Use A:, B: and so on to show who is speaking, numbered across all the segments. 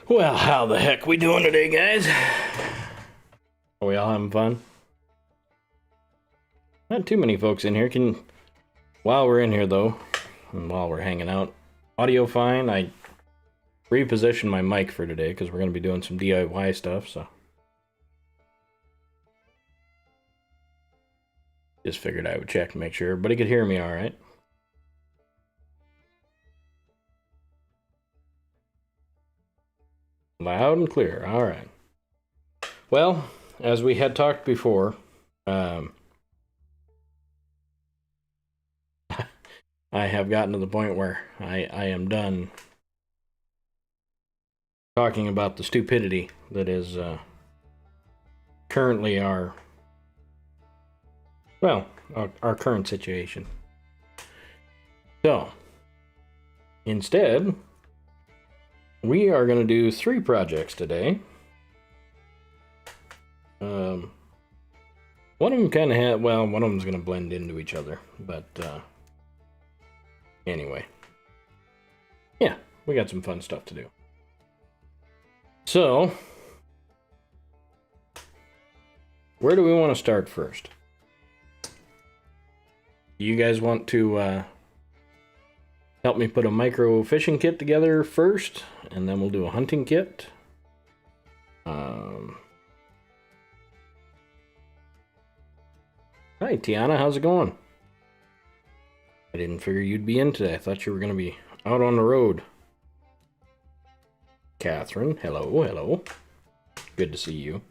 A: Well, how the heck we doing today, guys? Are we all having fun? Not too many folks in here. While we're in here, though, and while we're hanging out, audio fine. I repositioned my mic for today because we're going to be doing some DIY stuff, so just figured I would check to make sure everybody could hear me all right. Loud and clear. All right. Well, as we had talked before, I have gotten to the point where I am done talking about the stupidity that is currently our current situation. So, instead, we are going to do 3 projects today. One of them kind of had, one of them's going to blend into each other, but anyway. Yeah, we got some fun stuff to do. So, where do we want to start first? You guys want to help me put a micro fishing kit together first, and then we'll do a hunting kit. Hi, Tiana, how's it going? I didn't figure you'd be in today. I thought you were going to be out on the road. Catherine, hello, hello. Good to see you.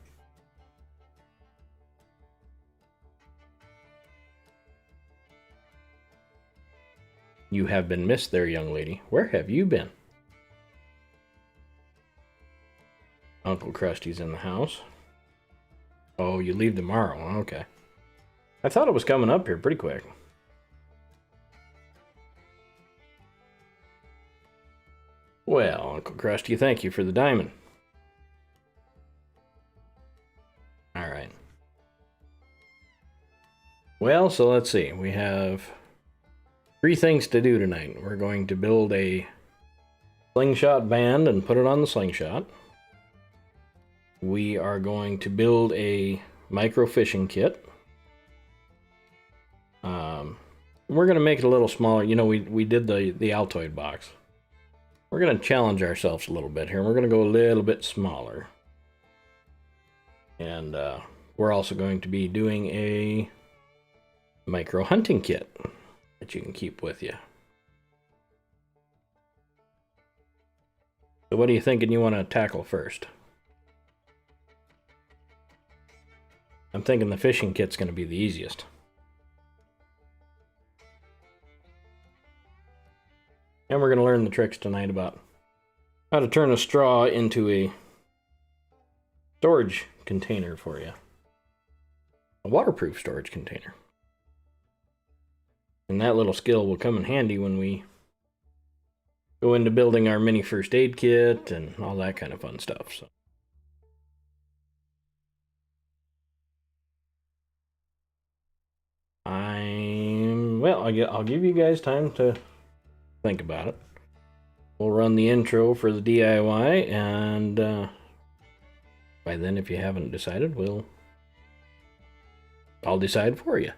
A: You have been missed there, young lady. Where have you been? Uncle Krusty's in the house. Oh, you leave tomorrow. Okay. I thought it was coming up here pretty quick. Well, Uncle Krusty, thank you for the diamond. All right. Well, so let's see. We have 3 things to do tonight. We're going to build a slingshot band and put it on the slingshot. We are going to build a micro fishing kit. We're going to make it a little smaller. You know, we did the Altoid box. We're going to challenge ourselves a little bit here. We're going to go a little bit smaller. And we're also going to be doing a micro hunting kit that you can keep with you. So what are you thinking you want to tackle first? I'm thinking the fishing kit's going to be the easiest. And we're going to learn the tricks tonight about how to turn a straw into a storage container for you. A waterproof storage container. And that little skill will come in handy when we go into building our mini first aid kit and all that kind of fun stuff. So, I'll give you guys time to think about it. We'll run the intro for the DIY, and by then, if you haven't decided, I'll decide for you.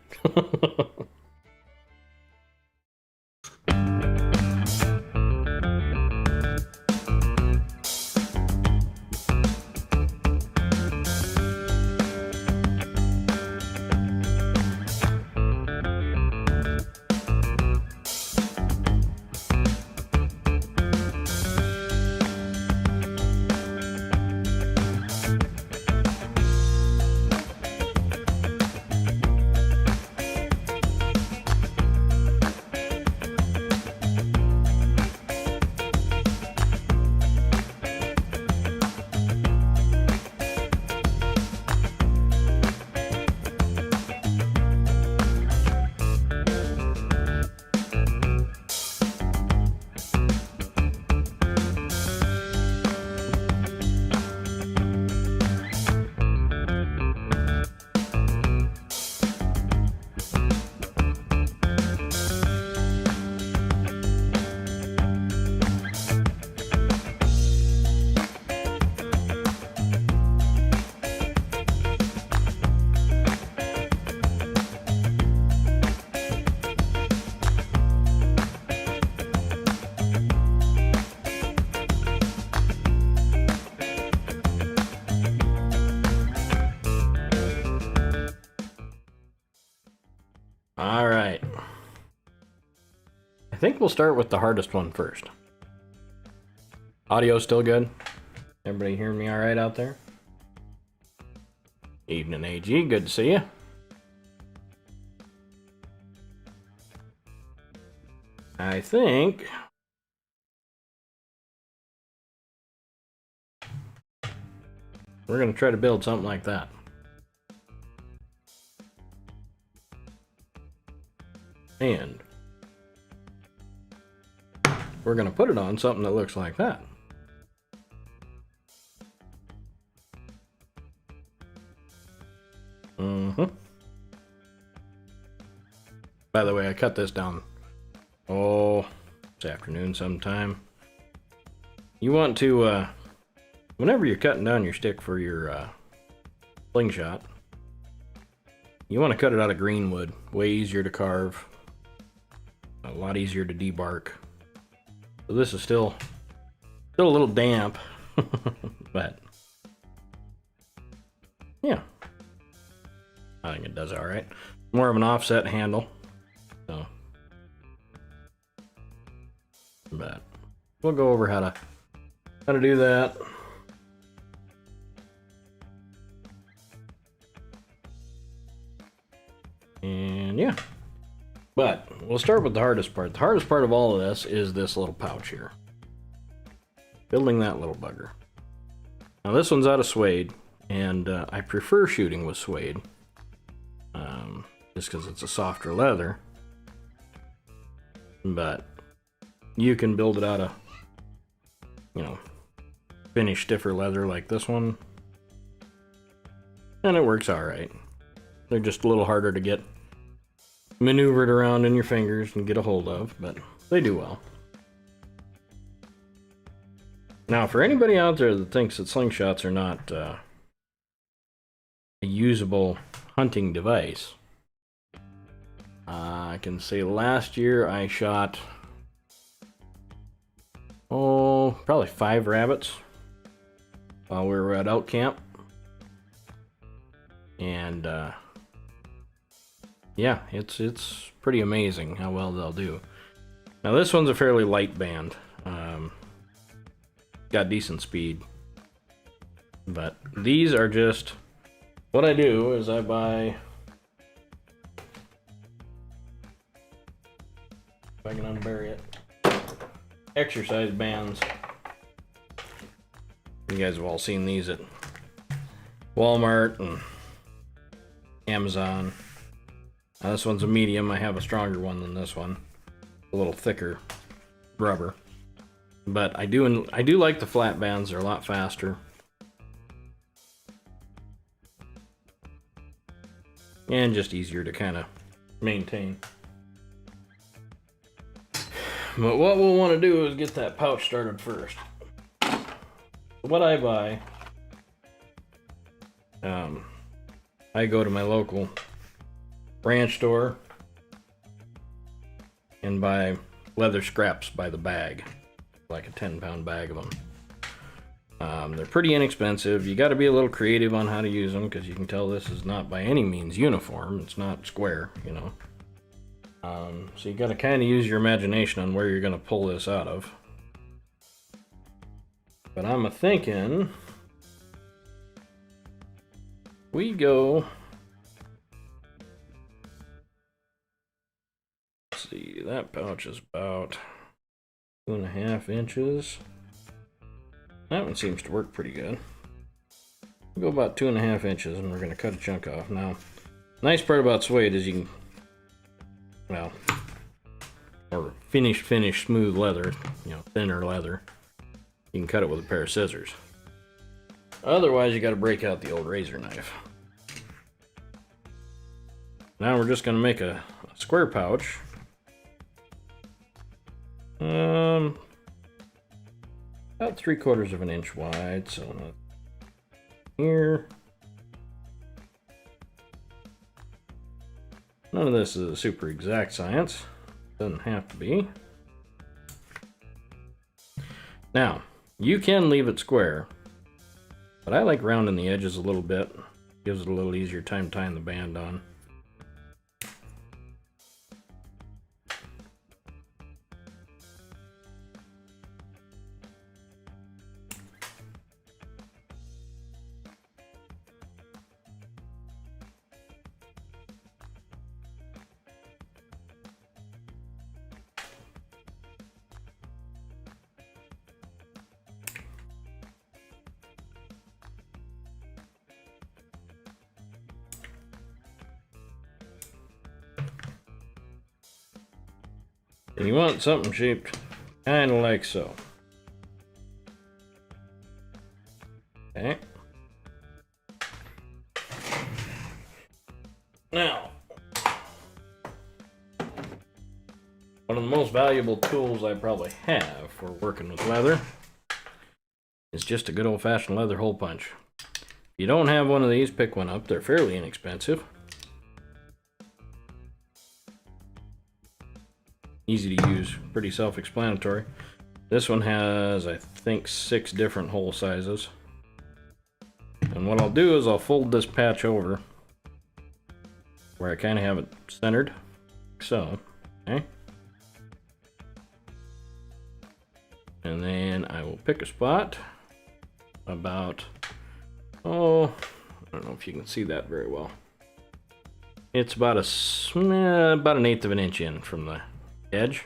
A: think we'll start with the hardest one first. Audio still good? Everybody hearing me all right out there? Evening, AG. Good to see you. I think we're going to try to build something like that. And we're going to put it on something that looks like that. By the way, I cut this down, this afternoon sometime. You want to, whenever you're cutting down your stick for your slingshot, you want to cut it out of green wood. Way easier to carve, a lot easier to debark. So this is still a little damp, but yeah, I think it does all right. More of an offset handle, so, but we'll go over how to do that. And yeah, but we'll start with the hardest part. The hardest part of all of this is this little pouch here. Building that little bugger. Now this one's out of suede, and I prefer shooting with suede, just because it's a softer leather. But you can build it out of, you know, finished stiffer leather like this one, and it works all right. They're just a little harder to get maneuvered around in your fingers and get a hold of, but they do well. Now, for anybody out there that thinks that slingshots are not a usable hunting device, I can say last year I shot, probably 5 rabbits while we were at elk camp. And yeah, it's pretty amazing how well they'll do. Now this one's a fairly light band, got decent speed, but these are just, what I do is I buy, if I can unbury it, exercise bands. You guys have all seen these at Walmart and Amazon. Now this one's a medium. I have a stronger one than this one, a little thicker rubber. But I do like the flat bands. They're a lot faster, and just easier to kind of maintain. But what we'll want to do is get that pouch started first. What I buy, I go to my local ranch store and buy leather scraps by the bag, like a 10-pound bag of them. They're pretty inexpensive. You got to be a little creative on how to use them, because you can tell this is not by any means uniform. It's not square, you know. So you got to kind of use your imagination on where you're going to pull this out of. But I'm thinking we go, let's see, that pouch is about 2.5 inches. That one seems to work pretty good. We'll go about 2.5 inches, and we're going to cut a chunk off. Now, nice part about suede is you can, well, or finished smooth leather, you know, thinner leather, you can cut it with a pair of scissors. Otherwise, you got to break out the old razor knife. Now we're just going to make a square pouch. About 3/4 of an inch wide, so here. None of this is a super exact science. Doesn't have to be. Now, you can leave it square, but I like rounding the edges a little bit. Gives it a little easier time tying the band on. And you want something shaped kind of like so. Okay. Now, one of the most valuable tools I probably have for working with leather is just a good old-fashioned leather hole punch. If you don't have one of these, pick one up. They're fairly inexpensive. Easy to use, pretty self-explanatory. This one has, I think, 6 different hole sizes. And what I'll do is I'll fold this patch over where I kind of have it centered, like so, okay? And then I will pick a spot about, oh, I don't know if you can see that very well. It's about about 1/8 of an inch in from the edge,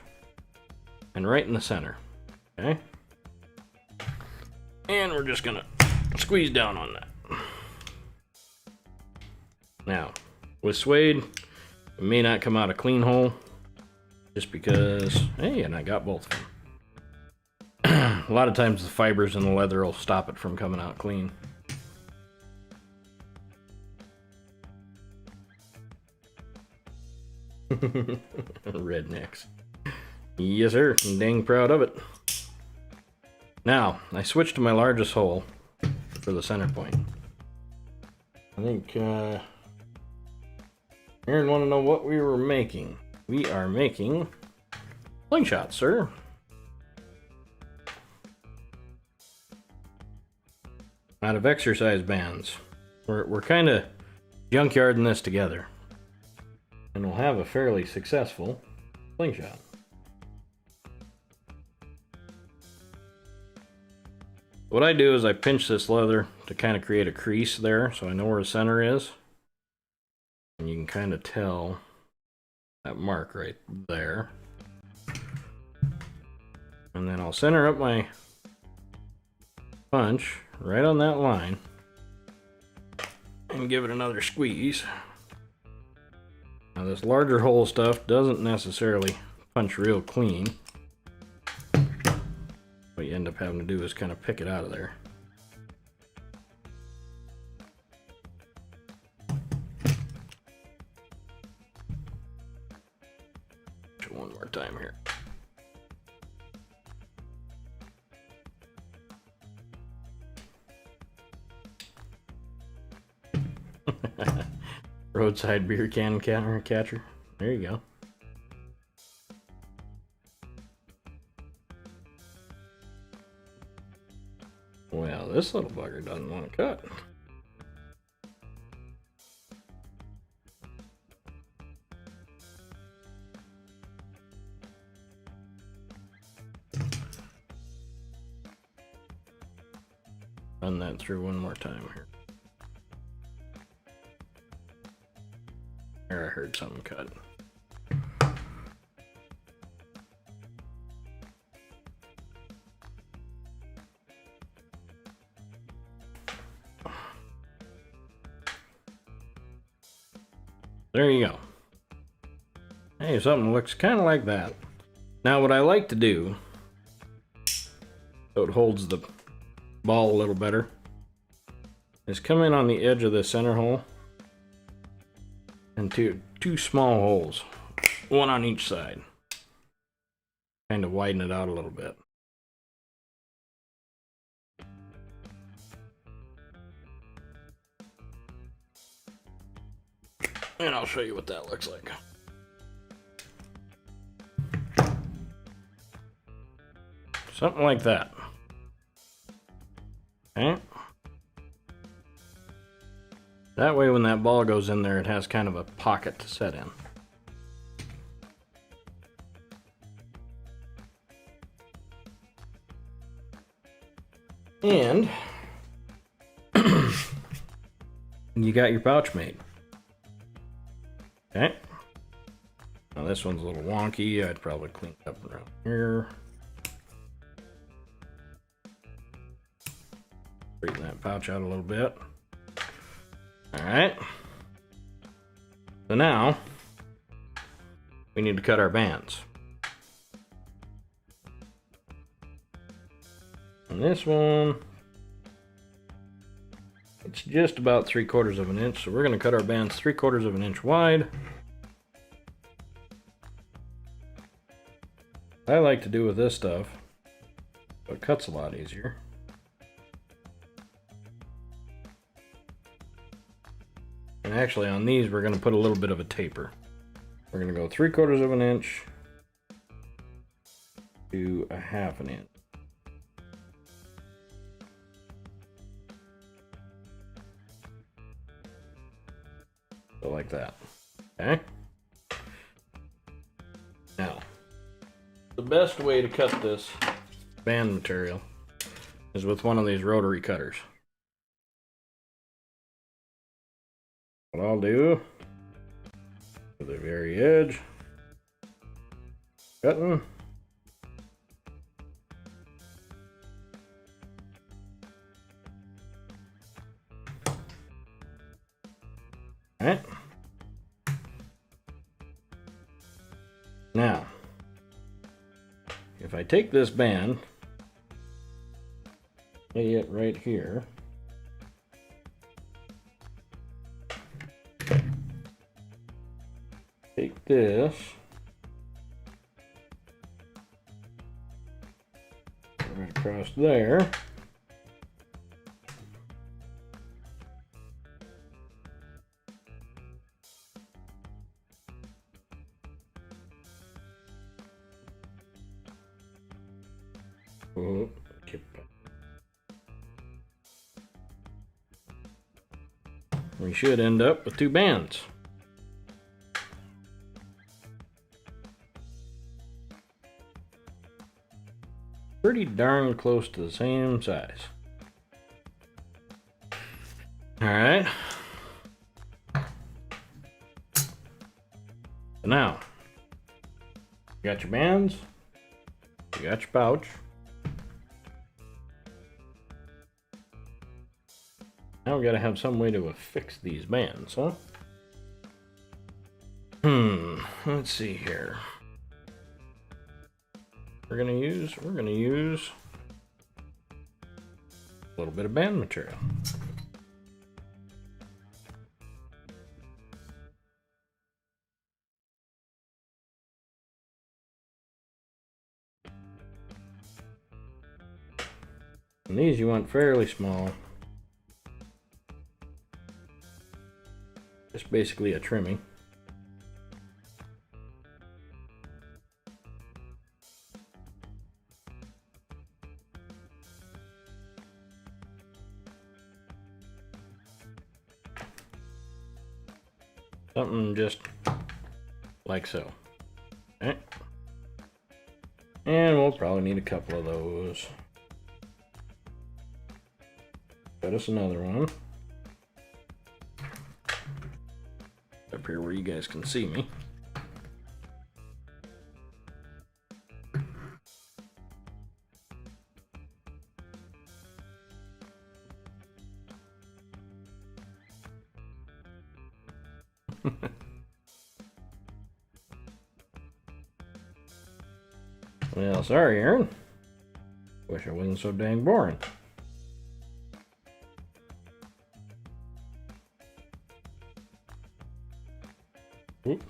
A: and right in the center, okay? And we're just gonna squeeze down on that. Now, with suede, it may not come out a clean hole, just because, hey, and I got both of them. A lot of times the fibers in the leather will stop it from coming out clean. Rednecks. Yes, sir. I'm dang proud of it. Now, I switched to my largest hole for the center point. I think, Aaron wanted to know what we were making. We are making slingshots, sir. Out of exercise bands. We're kind of junkyarding this together. And we'll have a fairly successful slingshot. What I do is I pinch this leather to kind of create a crease there, so I know where the center is. And you can kind of tell that mark right there. And then I'll center up my punch right on that line and give it another squeeze. Now this larger hole stuff doesn't necessarily punch real clean. What you end up having to do is kind of pick it out of there. One more time here. Roadside beer can catcher. There you go. Well, this little bugger doesn't want to cut. Run that through one more time here. There, I heard something cut. There you go. Hey, something looks kind of like that. Now what I like to do, so it holds the ball a little better, is come in on the edge of the center hole and two small holes, one on each side. Kind of widen it out a little bit. And I'll show you what that looks like. Something like that. Okay. That way when that ball goes in there, it has kind of a pocket to set in. And you got your pouch made. Okay. Now this one's a little wonky. I'd probably clean it up around here. Straighten that pouch out a little bit. Alright. So now we need to cut our bands. And this one, it's just about 3/4 of an inch, so we're going to cut our bands 3/4 of an inch wide. I like to do with this stuff, but it cuts a lot easier. And actually on these we're going to put a little bit of a taper. We're going to go 3/4 of an inch to 1/2 an inch. So like that. Okay? Now, the best way to cut this band material is with one of these rotary cutters. What I'll do, to the very edge, cutting. Alright. Now, if I take this band, lay it right here, take this, right across there, we should end up with 2 bands. Pretty darn close to the same size. Alright. So now, you got your bands, you got your pouch. Now we gotta have some way to affix these bands, huh? Let's see here. We're gonna use a little bit of band material. And these you want fairly small. Just basically a trimming. Something just like so. Okay. And we'll probably need a couple of those. Got us another one. Up here where you guys can see me. Well, sorry, Aaron. Wish I wasn't so dang boring. Oop.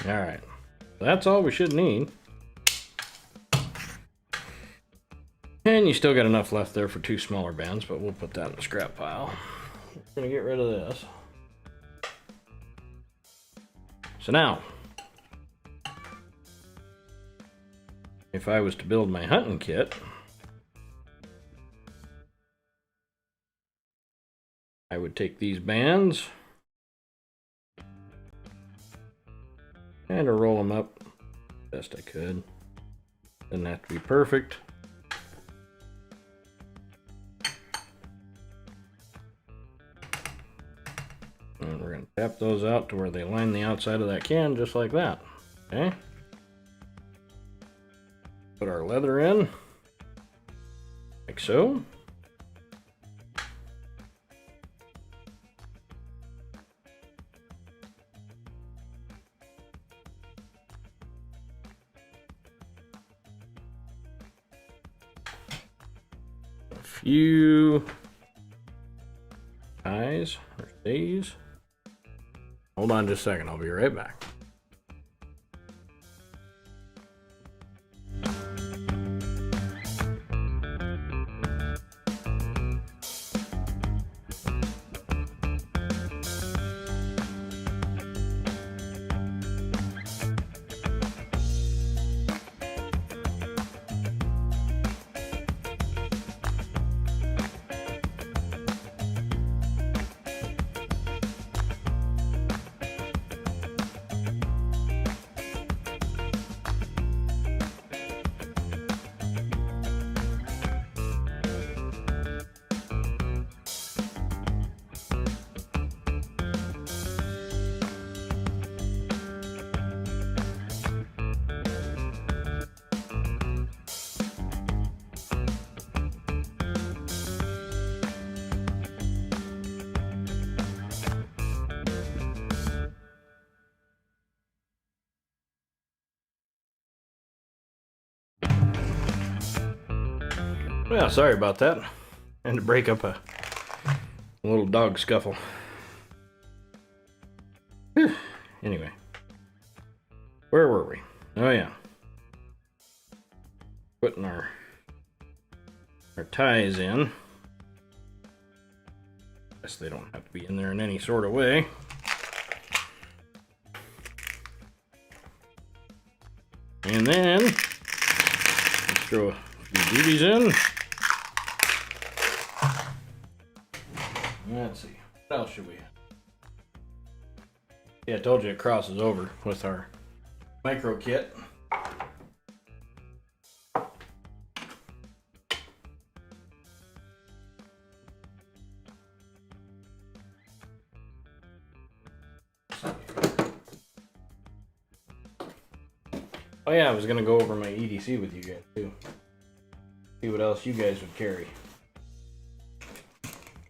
A: All right, that's all we should need. And you still got enough left there for 2 smaller bands, but we'll put that in the scrap pile. We're gonna get rid of this. So now, if I was to build my hunting kit, I would take these bands and roll them up best I could. Doesn't have to be perfect. And we're going to tap those out to where they line the outside of that can just like that. Okay. Put our leather in, like so. few ties or stays. Hold on just a second, I'll be right back. Well, sorry about that. And to break up a little dog scuffle. Whew. Anyway, where were we? Oh yeah, putting our ties in. Guess they don't have to be in there in any sort of way. And then let's throw a few duties in. Let's see, what else should we have? Yeah, I told you it crosses over with our micro kit. Oh yeah, I was gonna go over my EDC with you guys too. See what else you guys would carry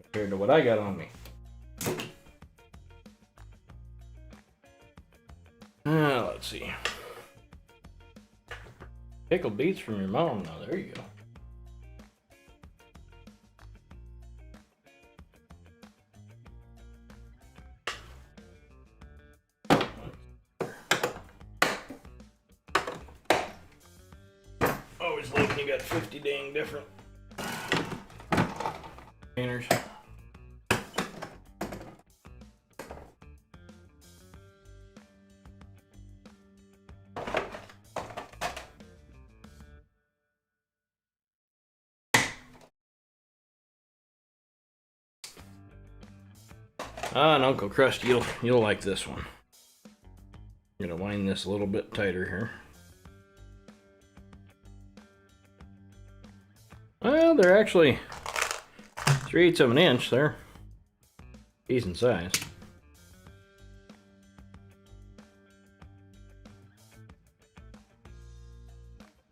A: compared to what I got on me. Let's see. Pickled beets from your mom. Now there you go. Always love when you got 50 dang different containers. And Uncle Krusty, you'll like this one. I'm gonna wind this a little bit tighter here. Well, they're actually 3/8 of an inch. They're decent size.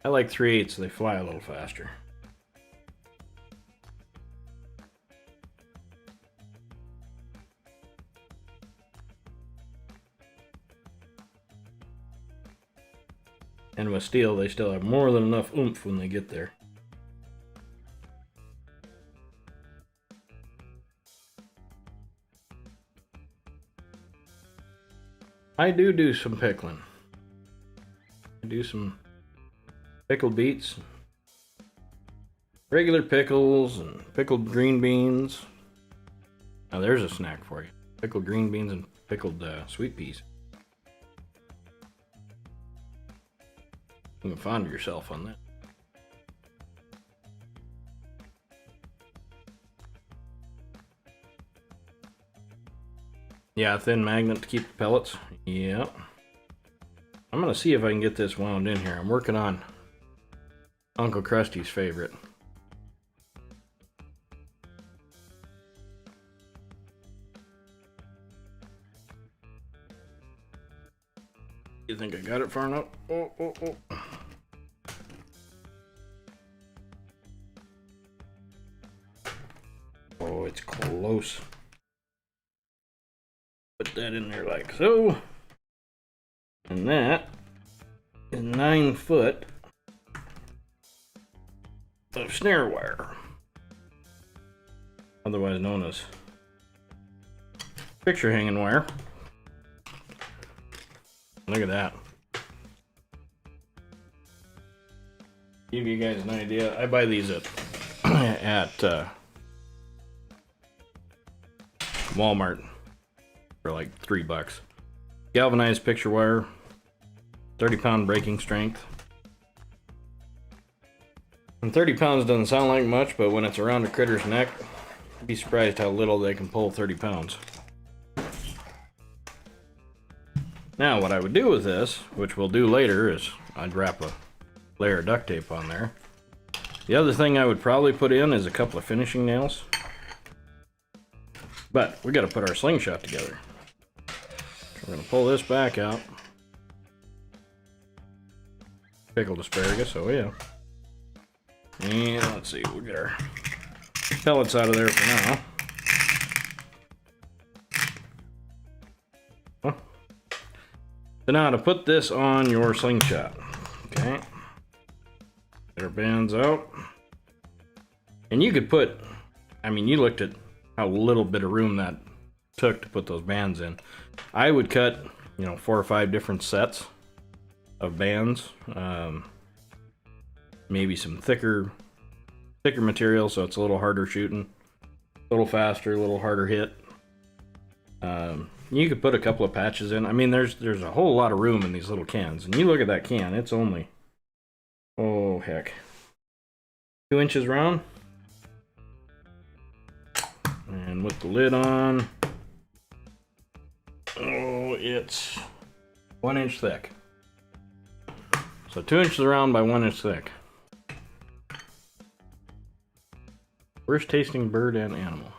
A: I like 3/8, so they fly a little faster. And with steel, they still have more than enough oomph when they get there. I do some pickling. I do some pickled beets, regular pickles, and pickled green beans. Now there's a snack for you. Pickled green beans and pickled sweet peas. You can find yourself on that. Yeah, thin magnet to keep the pellets. Yep. I'm gonna see if I can get this wound in here. I'm working on Uncle Krusty's favorite. You think I got it far enough? Oh. Oh, it's close. Put that in there like so. And that is 9 foot of snare wire. otherwise known as picture hanging wire. Look at that. Give you guys an idea. I buy these at Walmart for like $3. Galvanized picture wire, 30-pound breaking strength. And 30 pounds doesn't sound like much, but when it's around a critter's neck, you'd be surprised how little they can pull 30 pounds. Now, what I would do with this, which we'll do later, is I'd wrap a layer of duct tape on there. The other thing I would probably put in is a couple of finishing nails. But we got to put our slingshot together. We're going to pull this back out. Pickled asparagus, oh yeah. And let's see, we'll get our pellets out of there for now. So now to put this on your slingshot. Okay. Get our bands out. And you could put, I mean, you looked at how little bit of room that took to put those bands in. I would cut, you know, 4 or 5 different sets of bands. Maybe some thicker material so it's a little harder shooting, a little faster, a little harder hit. You could put a couple of patches in. I mean, there's a whole lot of room in these little cans. And you look at that can, it's only, oh heck, 2 inches round. And with the lid on, oh, it's 1 inch thick. So 2 inches around by 1 inch thick. Worst tasting bird and animal.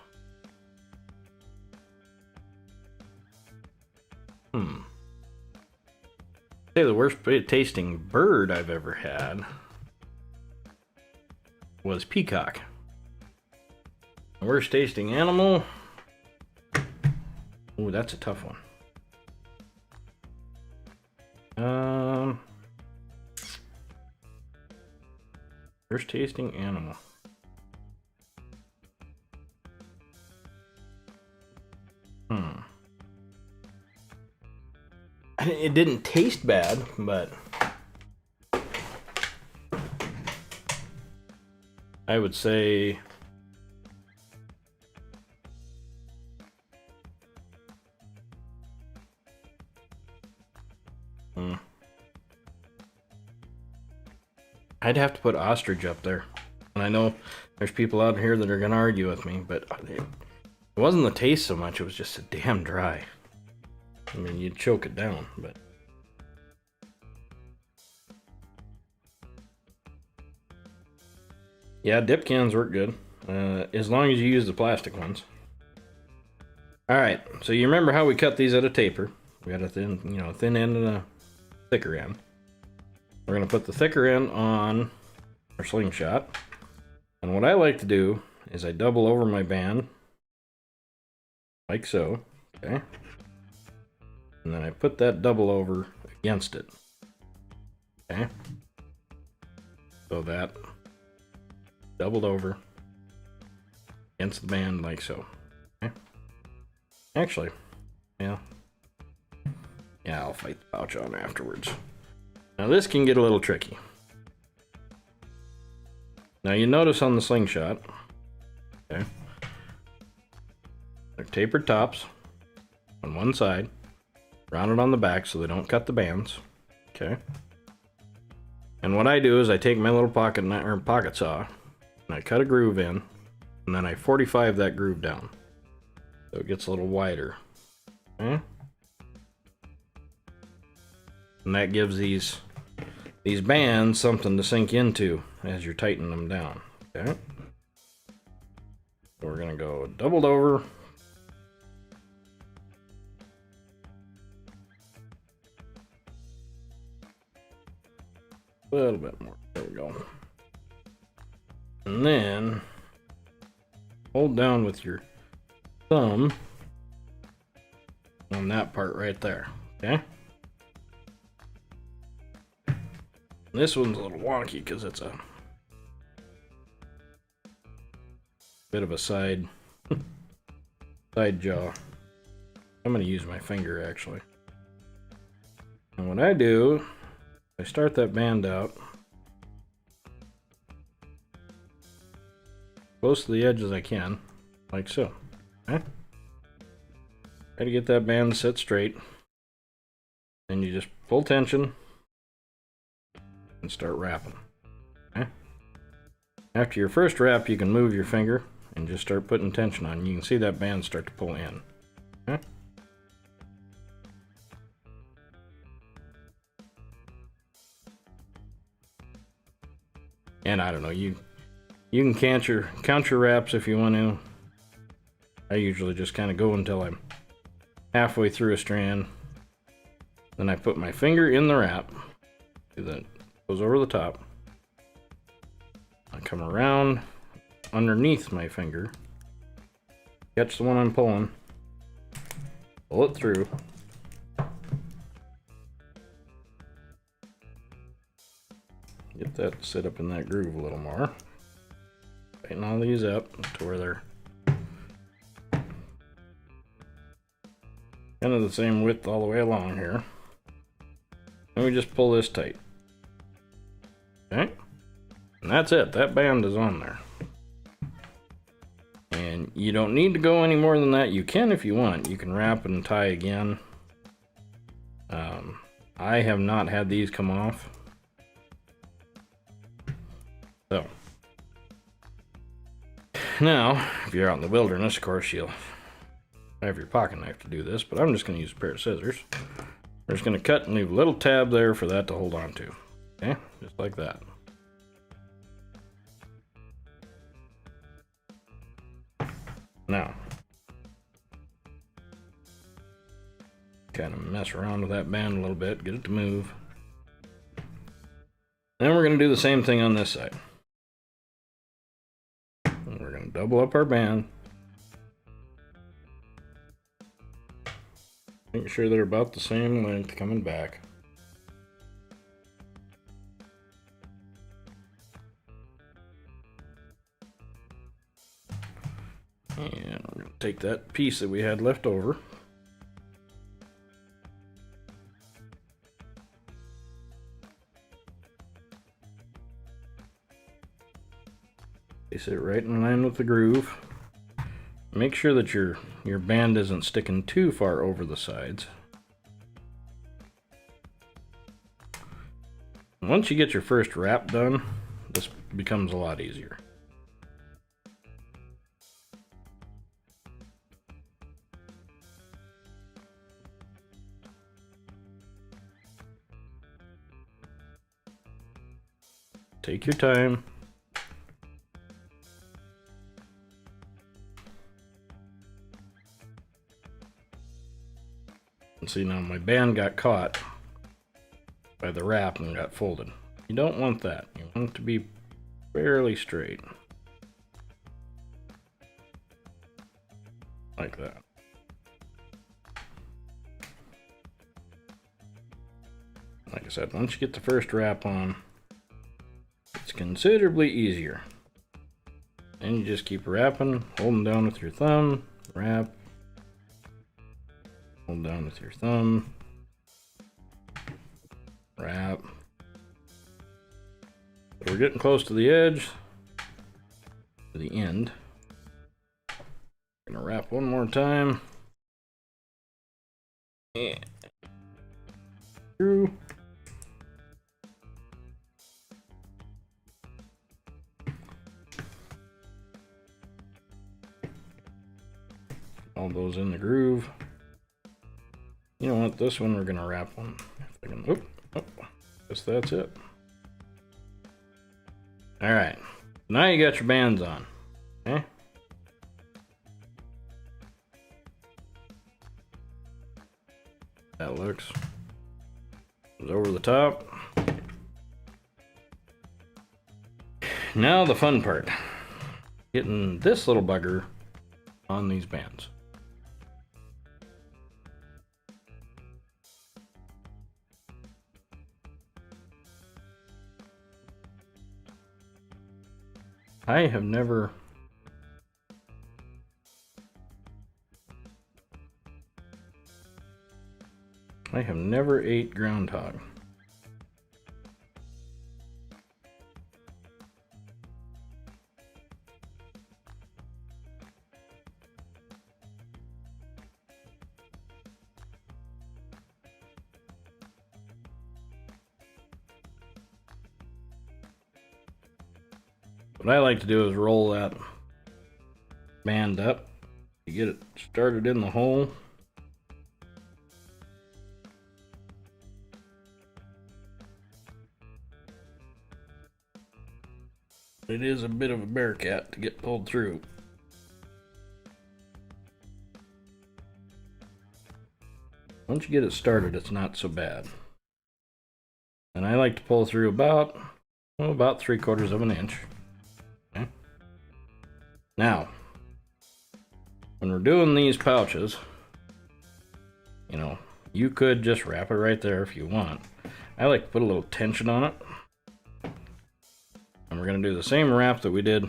A: Say the worst tasting bird I've ever had was peacock. The worst tasting animal. Ooh, that's a tough one. Worst tasting animal. It didn't taste bad, but I would say I'd have to put ostrich up there. And I know there's people out here that are going to argue with me, but it wasn't the taste so much, it was just so damn dry. I mean, you'd choke it down, but... Yeah, dip cans work good, as long as you use the plastic ones. Alright, so you remember how we cut these at a taper. We got a thin, thin end and a thicker end. We're going to put the thicker end on our slingshot. And what I like to do is I double over my band, like so, okay? And then I put that double over against it, okay? So that doubled over against the band like so, okay? Actually, yeah, I'll fight the pouch on afterwards. Now this can get a little tricky. Now you notice on the slingshot, okay, they're tapered tops on one side, rounded on the back so they don't cut the bands, okay? And what I do is I take my little pocket saw and I cut a groove in, and then I 45 that groove down so it gets a little wider, okay? And that gives these bands something to sink into as you're tightening them down, okay? So we're gonna go doubled over, a little bit more, there we go. And then hold down with your thumb on that part right there, okay? This one's a little wonky because it's a bit of a side Side jaw. I'm going to use my finger actually. And what I do, I start that band out close to the edge as I can, like so. Okay? Try to get that band set straight. Then you just pull tension and start wrapping. Okay? After your first wrap, you can move your finger and just start putting tension on. You can see that band start to pull in. Okay? And I don't know, you can count your wraps if you want to. I usually just kind of go until I'm halfway through a strand. Then I put my finger in the wrap. That goes over the top. I come around underneath my finger. Catch the one I'm pulling. Pull it through. Get that to sit up in that groove a little more. Tighten all these up to where they're kind of the same width all the way along here. And we just pull this tight. Okay? And that's it. That band is on there. And you don't need to go any more than that. You can if you want. You can wrap and tie again. I have not had these come off. So now, if you're out in the wilderness, of course, you'll have your pocket knife to do this, but I'm just going to use a pair of scissors. We're just going to cut and leave a little tab there for that to hold on to. Okay, just like that. Now, kind of mess around with that band a little bit, get it to move. Then we're going to do the same thing on this side. And we're going to double up our band. Make sure they're about the same length coming back. And we're going to take that piece that we had left over. Place it right in line with the groove. Make sure that your band isn't sticking too far over the sides. Once you get your first wrap done, this becomes a lot easier. Take your time. And see, now my band got caught by the wrap and got folded. You don't want that. You want it to be fairly straight. Like that. Like I said, once you get the first wrap on, it's considerably easier. And you just keep wrapping, holding down with your thumb, wrap, hold down with your thumb, wrap. So we're getting close to the edge, to the end. Gonna wrap one more time. And through. All those in the groove. You know what? This one we're gonna wrap one. If I can, guess that's it. All right. Now you got your bands on. Okay. That looks over the top. Now the fun part. Getting this little bugger on these bands. I have never I have never ate groundhog. What I like to do is roll that band up. You get it started in the hole. It is a bit of a bear cat to get pulled through. Once you get it started, it's not so bad. And I like to pull through about 3/4 of an inch. Okay. Now, when we're doing these pouches, you know, you could just wrap it right there if you want. I like to put a little tension on it. And we're going to do the same wrap that we did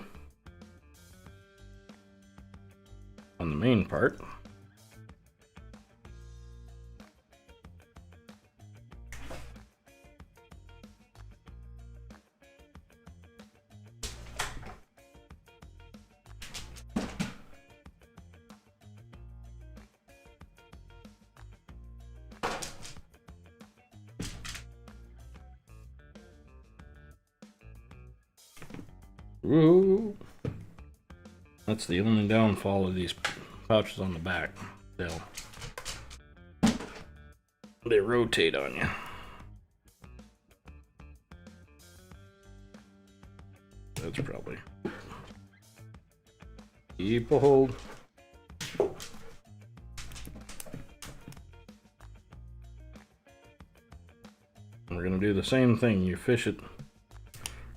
A: on the main part. Ooh. That's the only downfall of these pouches on the back. They rotate on you. That's probably. Keep a hold. And we're going to do the same thing. You fish it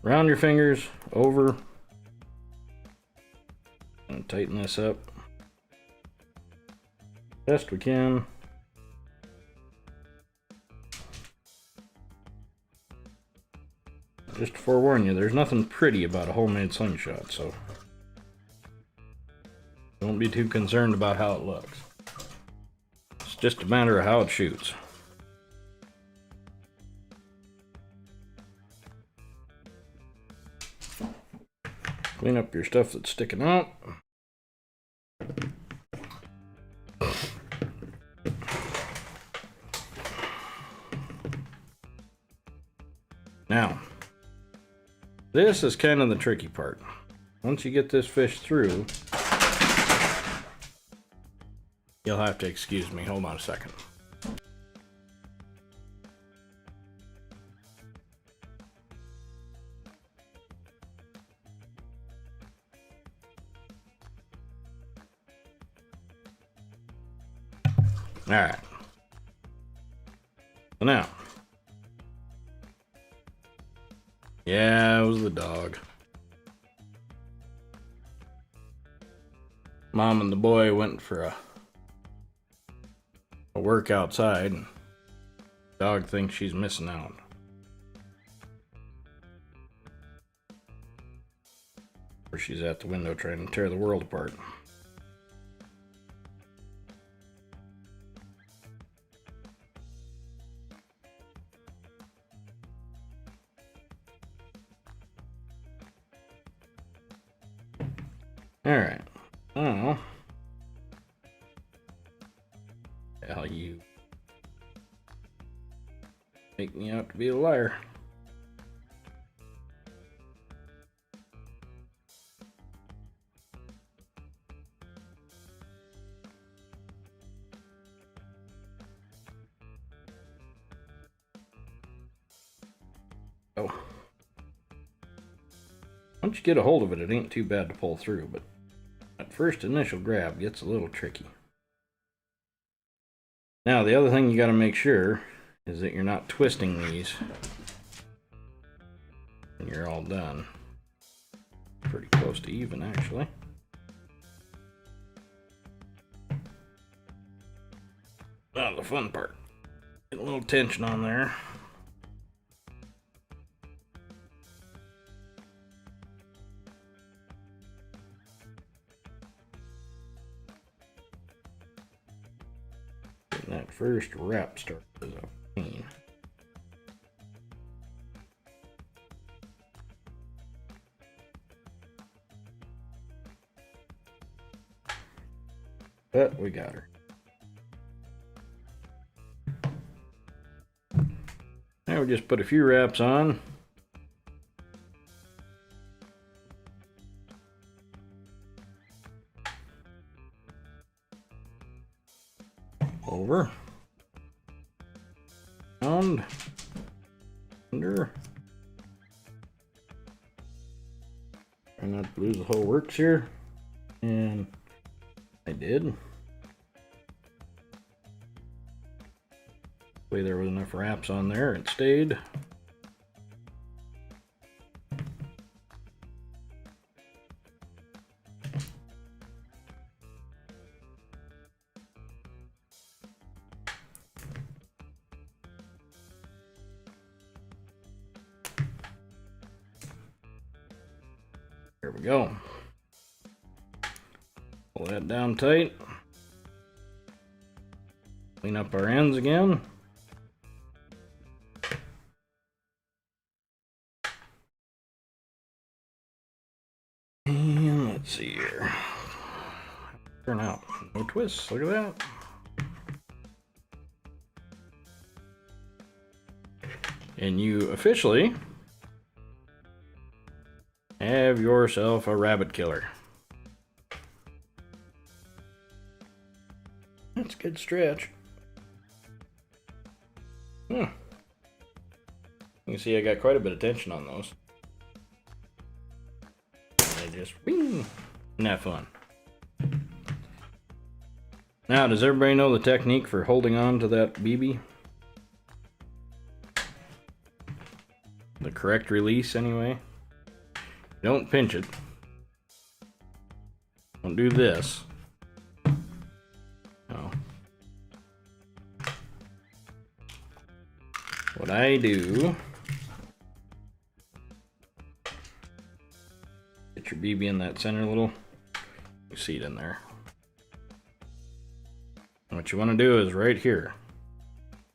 A: around your fingers, over, and tighten this up best we can. Just to forewarn you, there's nothing pretty about a homemade slingshot, so don't be too concerned about how it looks. It's just a matter of how it shoots. Clean up your stuff that's sticking out. Now, this is kind of the tricky part. Once you get this fish through, you'll have to excuse me. Hold on a second. All right. So now, yeah, it was the dog. Mom and the boy went for a work outside, and the dog thinks she's missing out. Or she's at the window trying to tear the world apart. Alright. Oh. Hell, you make me out to be a liar. Oh. Once you get a hold of it, it ain't too bad to pull through, but that first initial grab gets a little tricky. Now, the other thing you got to make sure is that you're not twisting these when you're all done. Pretty close to even, actually. Now, the fun part. Get a little tension on there. That first wrap started. is a pain. But we got her. Now we just put a few wraps on. Over. Around. Under. Try not to lose the whole works here. And I did. Way there was enough wraps on there, it stayed. There we go. Pull that down tight. Clean up our ends again. And let's see here. Turn out. No twists. Look at that. And you officially have yourself a rabbit killer. That's a good stretch. You can see I got quite a bit of tension on those. They just wing. Isn't that fun? Now, does everybody know the technique for holding on to that BB? The correct release, anyway. Don't pinch it. Don't do this. No. What I do, get your BB in that center little seat in there. And what you want to do is right here,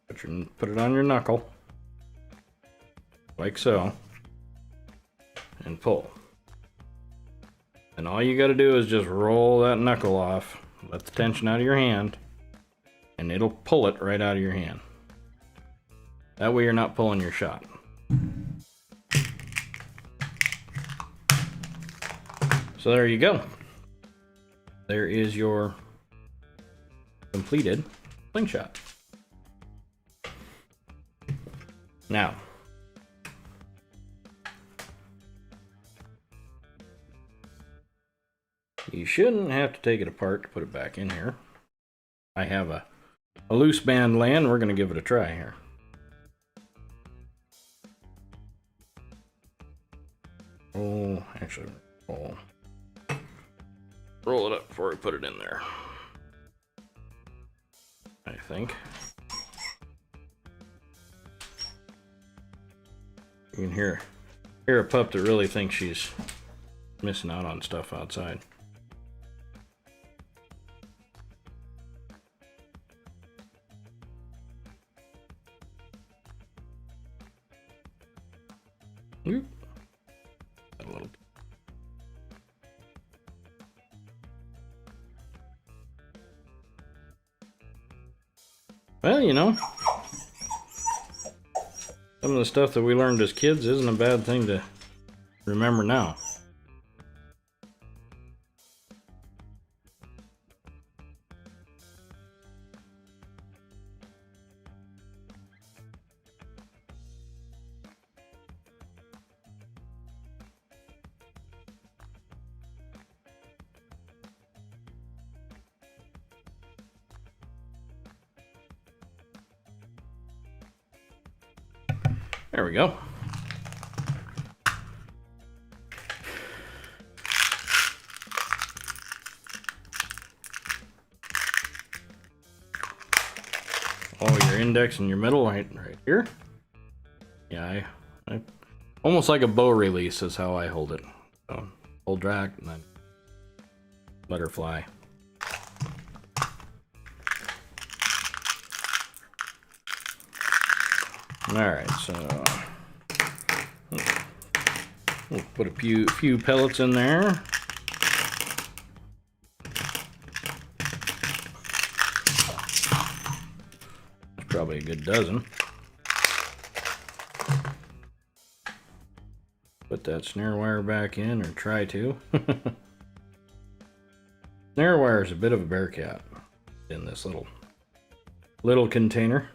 A: put it on your knuckle, like so, and pull. And all you got to do is just roll that knuckle off, let the tension out of your hand, and it'll pull it right out of your hand. That way you're not pulling your shot. So there you go. There is your completed slingshot. Now, you shouldn't have to take it apart to put it back in here. I have a loose band laying. We're going to give it a try here. Oh, actually, roll it up before we put it in there. I think. You can hear a pup that really thinks she's missing out on stuff outside. Oop. A little. Well, you know, some of the stuff that we learned as kids isn't a bad thing to remember now. There we go. Oh, your index and your middle right here. Yeah, I almost like a bow release is how I hold it. So hold drag and then butterfly. Alright, so we'll put a few pellets in there. Probably a good dozen. Put that snare wire back in, or try to. Snare wire is a bit of a bear cat in this little container.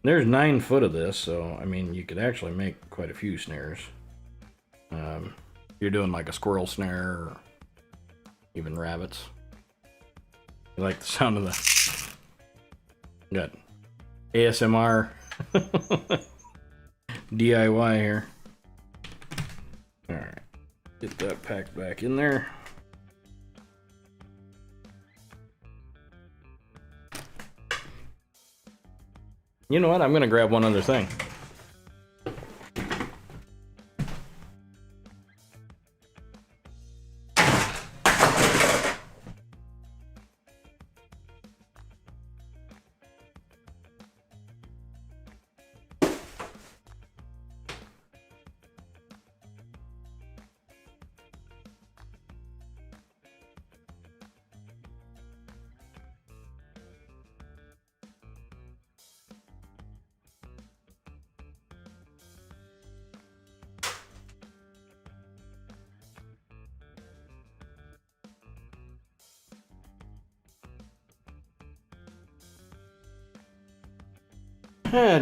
A: There's 9 foot of this, so I mean you could actually make quite a few snares. You're doing like a squirrel snare, or even rabbits. You like the sound of the got ASMR DIY here. Alright, get that packed back in there. You know what? I'm gonna grab one other thing.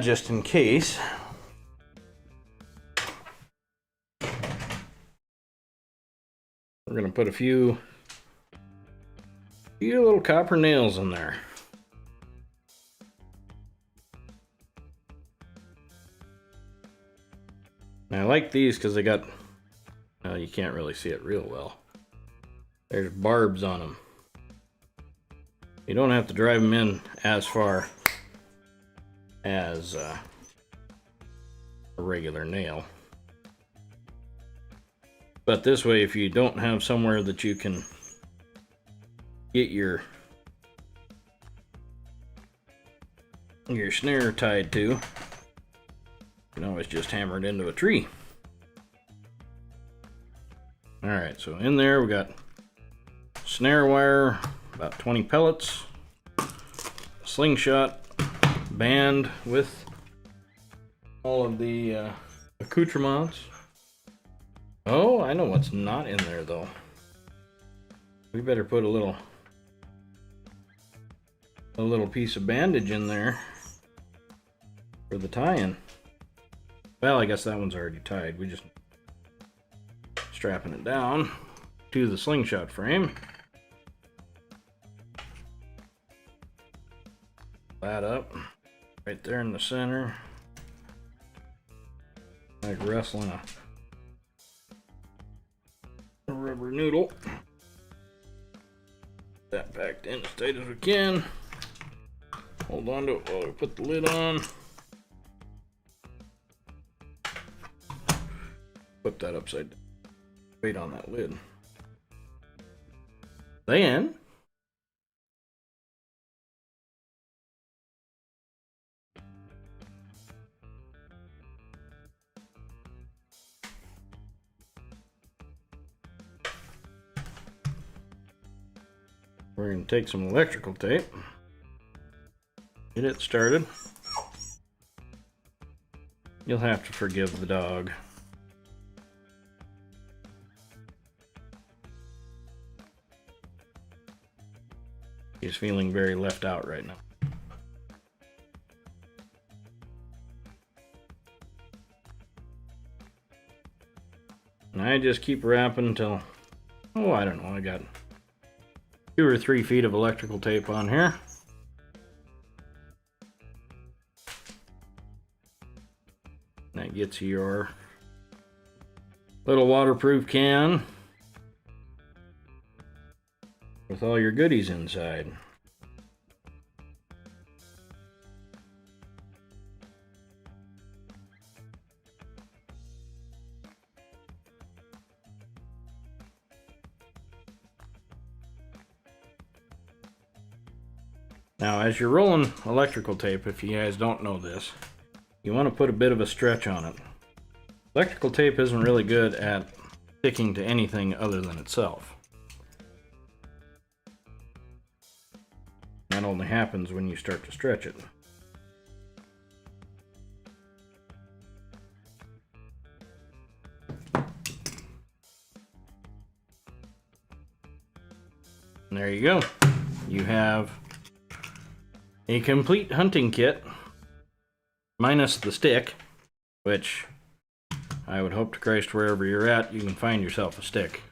A: Just in case. We're gonna put a few little copper nails in there. And I like these because they got, you can't really see it real well. There's barbs on them. You don't have to drive them in as far as a regular nail. But this way, if you don't have somewhere that you can get your snare tied to, you can always just hammer it into a tree. Alright, so in there we got snare wire, about 20 pellets, slingshot, band with all of the accoutrements. Oh, I know what's not in there though. We better put a little piece of bandage in there for the tie-in. Well, I guess that one's already tied. We just strapping it down to the slingshot frame. That up right there in the center, like wrestling a rubber noodle. That packed in as tight as we can. Hold on to it while we put the lid on. Put that upside down. Weight on that lid. Then we're going to take some electrical tape, get it started. You'll have to forgive the dog. He's feeling very left out right now. And I just keep wrapping until, oh, I don't know, I got 2 or 3 feet of electrical tape on here. That gets your little waterproof can with all your goodies inside. Now, as you're rolling electrical tape, if you guys don't know this, you want to put a bit of a stretch on it. Electrical tape isn't really good at sticking to anything other than itself. That only happens when you start to stretch it. And there you go. You have a complete hunting kit, minus the stick, which I would hope to Christ wherever you're at, you can find yourself a stick.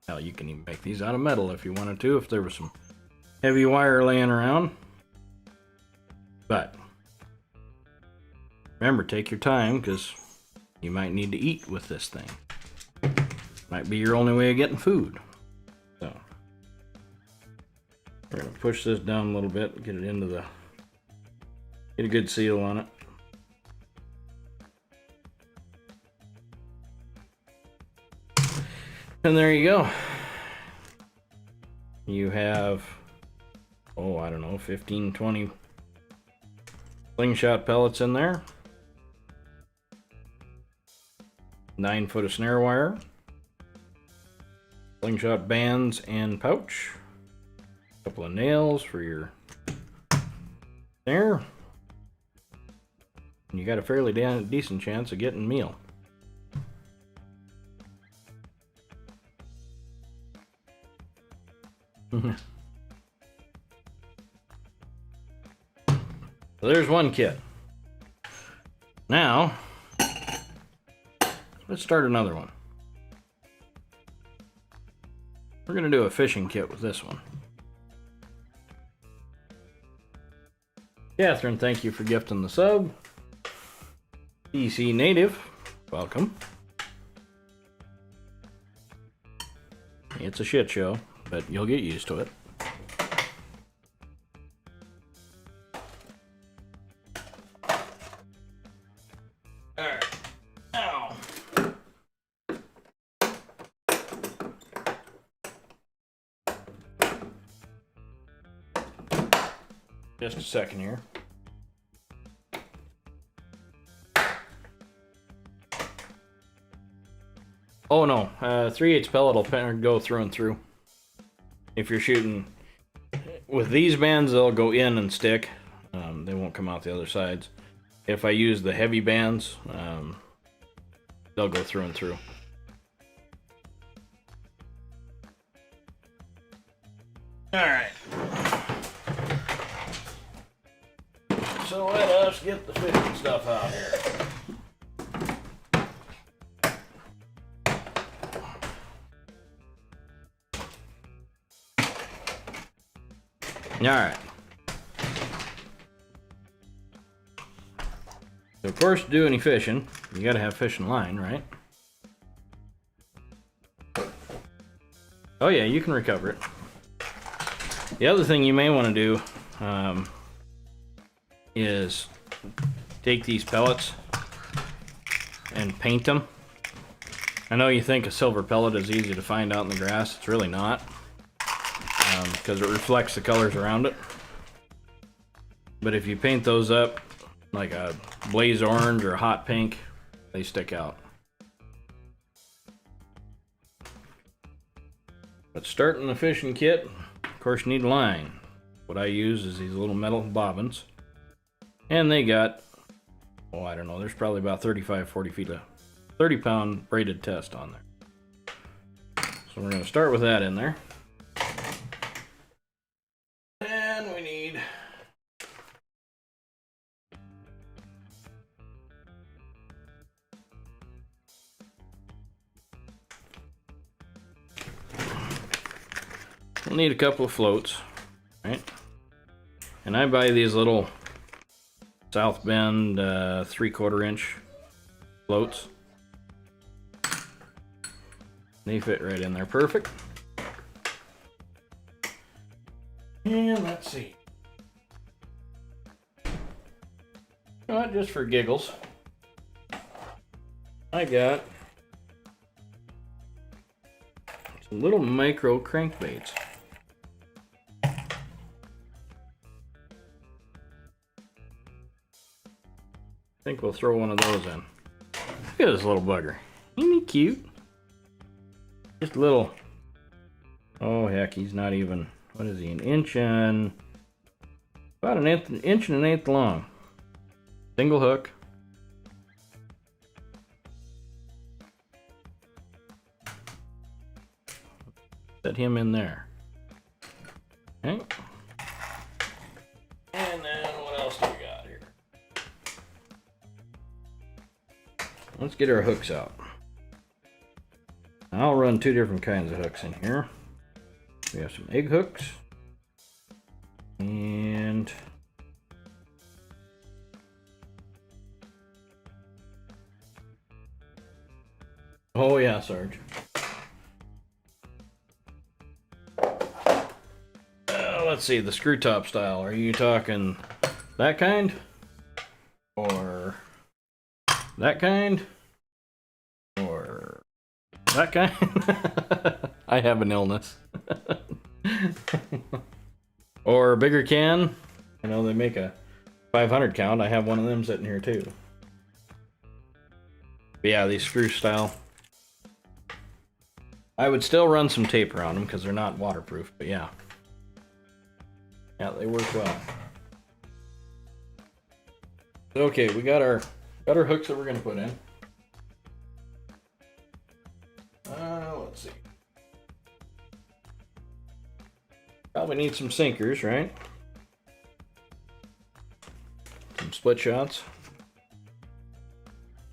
A: Hell, you can even make these out of metal if you wanted to, if there was some heavy wire laying around. But remember, take your time, because you might need to eat with this thing. Might be your only way of getting food. So we're going to push this down a little bit, get it into the, get a good seal on it. And there you go. You have, oh, I don't know, 15, 20 slingshot pellets in there. 9 foot of snare wire. Slingshot bands and pouch. A couple of nails for your snare. And you got a fairly decent chance of getting meal. So there's one kit. Now, let's start another one. We're going to do a fishing kit with this one. Catherine, thank you for gifting the sub. DC Native, welcome. It's a shit show, but you'll get used to it. Alright, now. Just a second here. Oh no, 3/8 pellet will go through and through. If you're shooting with these bands, they'll go in and stick. They won't come out the other sides. If I use the heavy bands, they'll go through and through. Alright. So let us get the fishing stuff out here. Alright. So of course, to do any fishing, you gotta have fishing line, right? Oh yeah, you can recover it. The other thing you may want to do is take these pellets and paint them. I know you think a silver pellet is easy to find out in the grass. It's really not. Because it reflects the colors around it. But if you paint those up like a blaze orange or a hot pink, they stick out. But starting the fishing kit, of course you need line. What I use is these little metal bobbins. And they got, oh I don't know, there's probably about 35, 40 feet of 30-pound braided test on there. So we're going to start with that in there. And we need we'll need a couple of floats, right? And I buy these little South Bend 3/4 inch floats. They fit right in there perfect. And let's see. You know what, just for giggles, I got some little micro crankbaits. think we'll throw one of those in. Look at this little bugger. Isn't he cute? Just a little. Oh heck, he's not even. What is he? An inch and about an inch and an eighth long. Single hook. Set him in there. Okay. And then what else do we got here? Let's get our hooks out. I'll run two different kinds of hooks in here. We have some egg hooks. And oh yeah, Sarge. Let's see, the screw top style. Are you talking that kind? Or that kind? Or that kind? I have an illness. Or a bigger can. I know they make a 500 count. I have one of them sitting here too. But yeah, these screw style. I would still run some tape around them because they're not waterproof, but yeah. Yeah, they work well. Okay, we got our hooks that we're gonna put in. Let's see. Probably need some sinkers, right? Some split shots.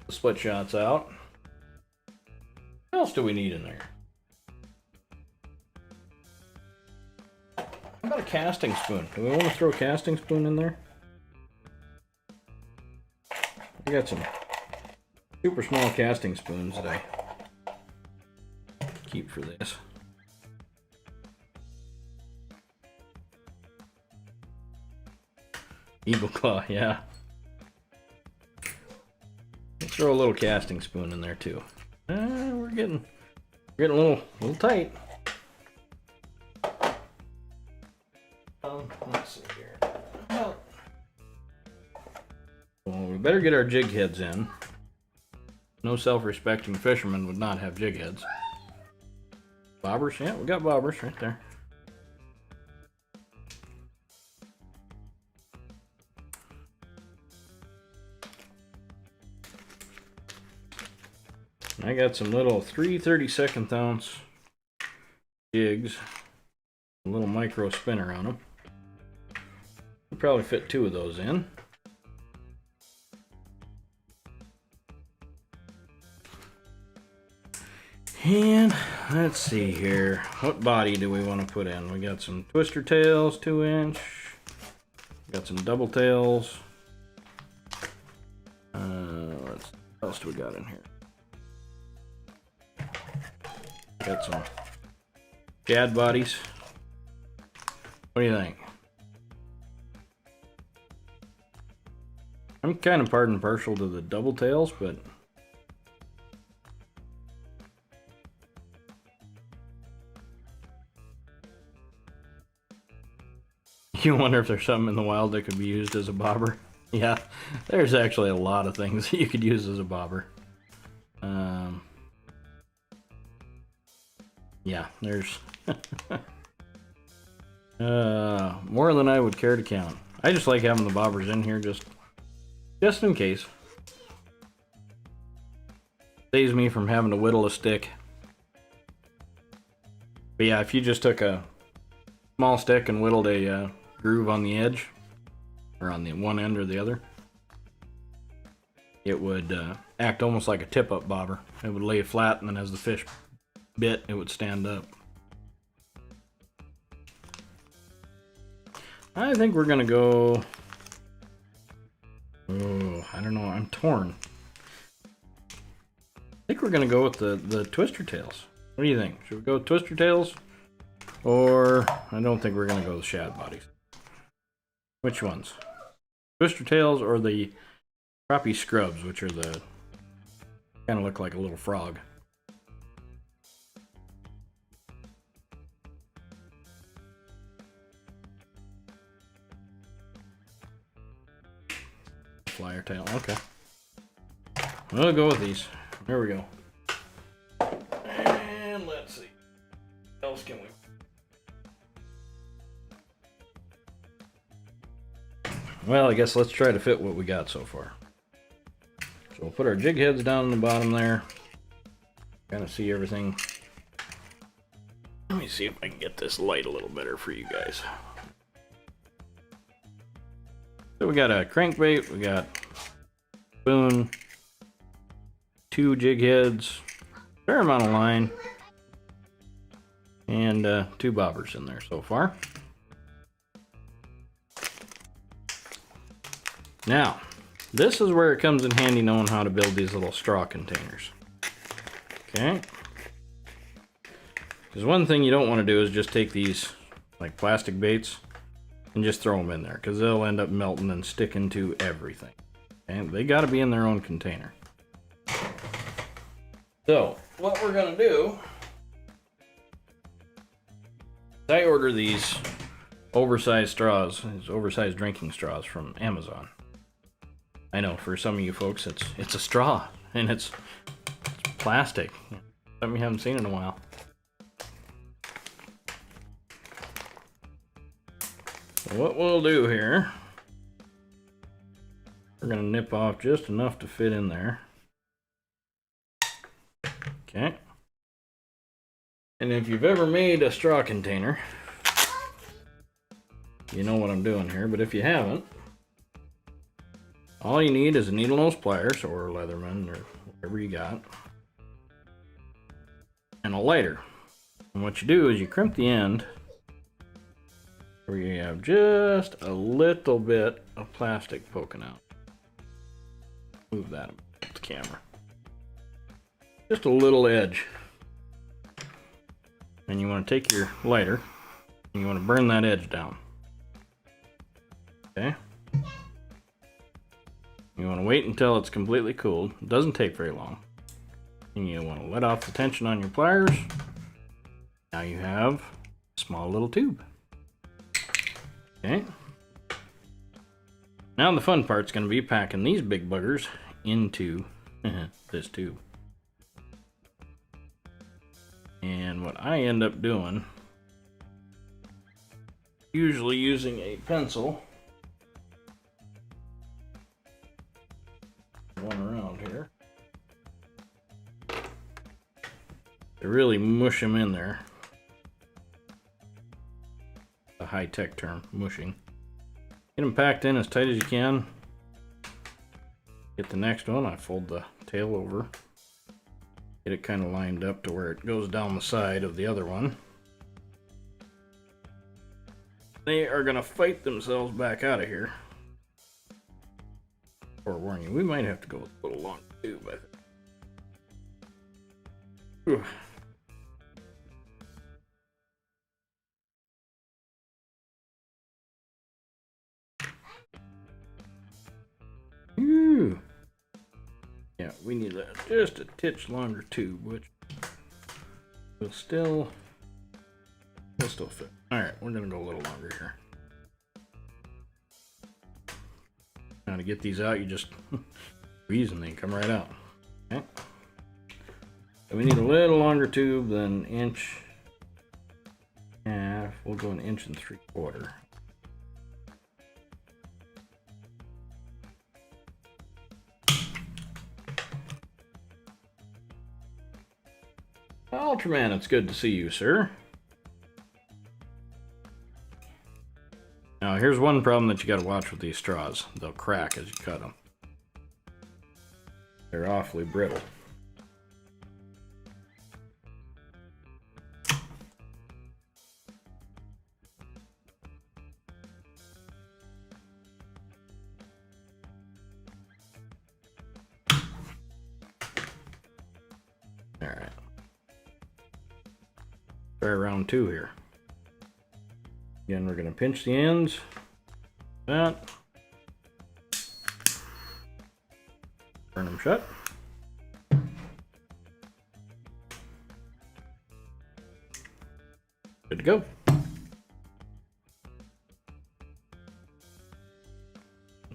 A: The split shots out. What else do we need in there? How about a casting spoon? Do we want to throw a casting spoon in there? I got some super small casting spoons that I keep for this. Eagle claw, yeah. Let's throw a little casting spoon in there too. We're getting a little tight. Let's see here. Well, we better get our jig heads in. No self-respecting fisherman would not have jig heads. Bobbers, yeah, we got bobbers right there. I got some little 3/32 ounce jigs, a little micro spinner on them. We'll probably fit 2 of those in. And let's see here, what body do we want to put in? We got some twister tails, 2-inch. Got some double tails. What else do we got in here? Got some shad bodies. What do you think? I'm kind of part and partial to the double tails, but you wonder if there's something in the wild that could be used as a bobber. Yeah, there's actually a lot of things that you could use as a bobber. Yeah, there's more than I would care to count. I just like having the bobbers in here just in case. Saves me from having to whittle a stick. But yeah, if you just took a small stick and whittled a groove on the edge, or on the one end or the other, it would act almost like a tip-up bobber. It would lay flat, and then as the fish bit, it would stand up. I think we're gonna go. Oh, I don't know. I'm torn. I think we're gonna go with the twister tails. What do you think? Should we go with twister tails, or I don't think we're gonna go with shad bodies. Which ones? Twister tails or the crappie scrubs, which are the kind of look like a little frog. Flyer tail, okay. We'll go with these. There we go. And let's see. What else can we? Well, I guess let's try to fit what we got so far. So we'll put our jig heads down in the bottom there. Kind of see everything. Let me see if I can get this light a little better for you guys. So we got a crankbait, we got spoon, 2 jig heads, fair amount of line, and 2 bobbers in there so far. Now, this is where it comes in handy knowing how to build these little straw containers. Okay? Because one thing you don't want to do is just take these like plastic baits and just throw them in there, because they'll end up melting and sticking to everything. And they got to be in their own container. So, what we're going to do, I order these oversized straws, these oversized drinking straws from Amazon. I know for some of you folks it's a straw and it's plastic. Something you haven't seen in a while. So what we'll do here, we're gonna nip off just enough to fit in there. Okay. And if you've ever made a straw container, you know what I'm doing here, but if you haven't, all you need is a needle nose pliers or a Leatherman or whatever you got, and a lighter. And what you do is you crimp the end where you have just a little bit of plastic poking out. Move that with the camera. Just a little edge. And you want to take your lighter and you want to burn that edge down. Okay? You want to wait until it's completely cooled. It doesn't take very long. And you want to let off the tension on your pliers. Now you have a small little tube. Okay. Now the fun part's going to be packing these big buggers into this tube. And what I end up doing, usually using a pencil, one around here, to really mush them in there. A high-tech term, mushing. Get them packed in as tight as you can. Get the next one, I fold the tail over. Get it kind of lined up to where it goes down the side of the other one. They are going to fight themselves back out of here. Forewarn you, we might have to go with a little long tube, I think. Whew. Ooh. Yeah, we need just a titch longer tube, which will still fit. Alright, we're gonna go a little longer here. Now to get these out, you just squeeze and they come right out. Okay. So we need a little longer tube than 1.5 inches. We'll go 1 3/4 inches. Ultraman, it's good to see you, sir. Now, here's one problem that you got to watch with these straws. They'll crack as you cut them. They're awfully brittle. All right. Try round 2 here. Again, we're going to pinch the ends. That. Turn them shut. Good to go.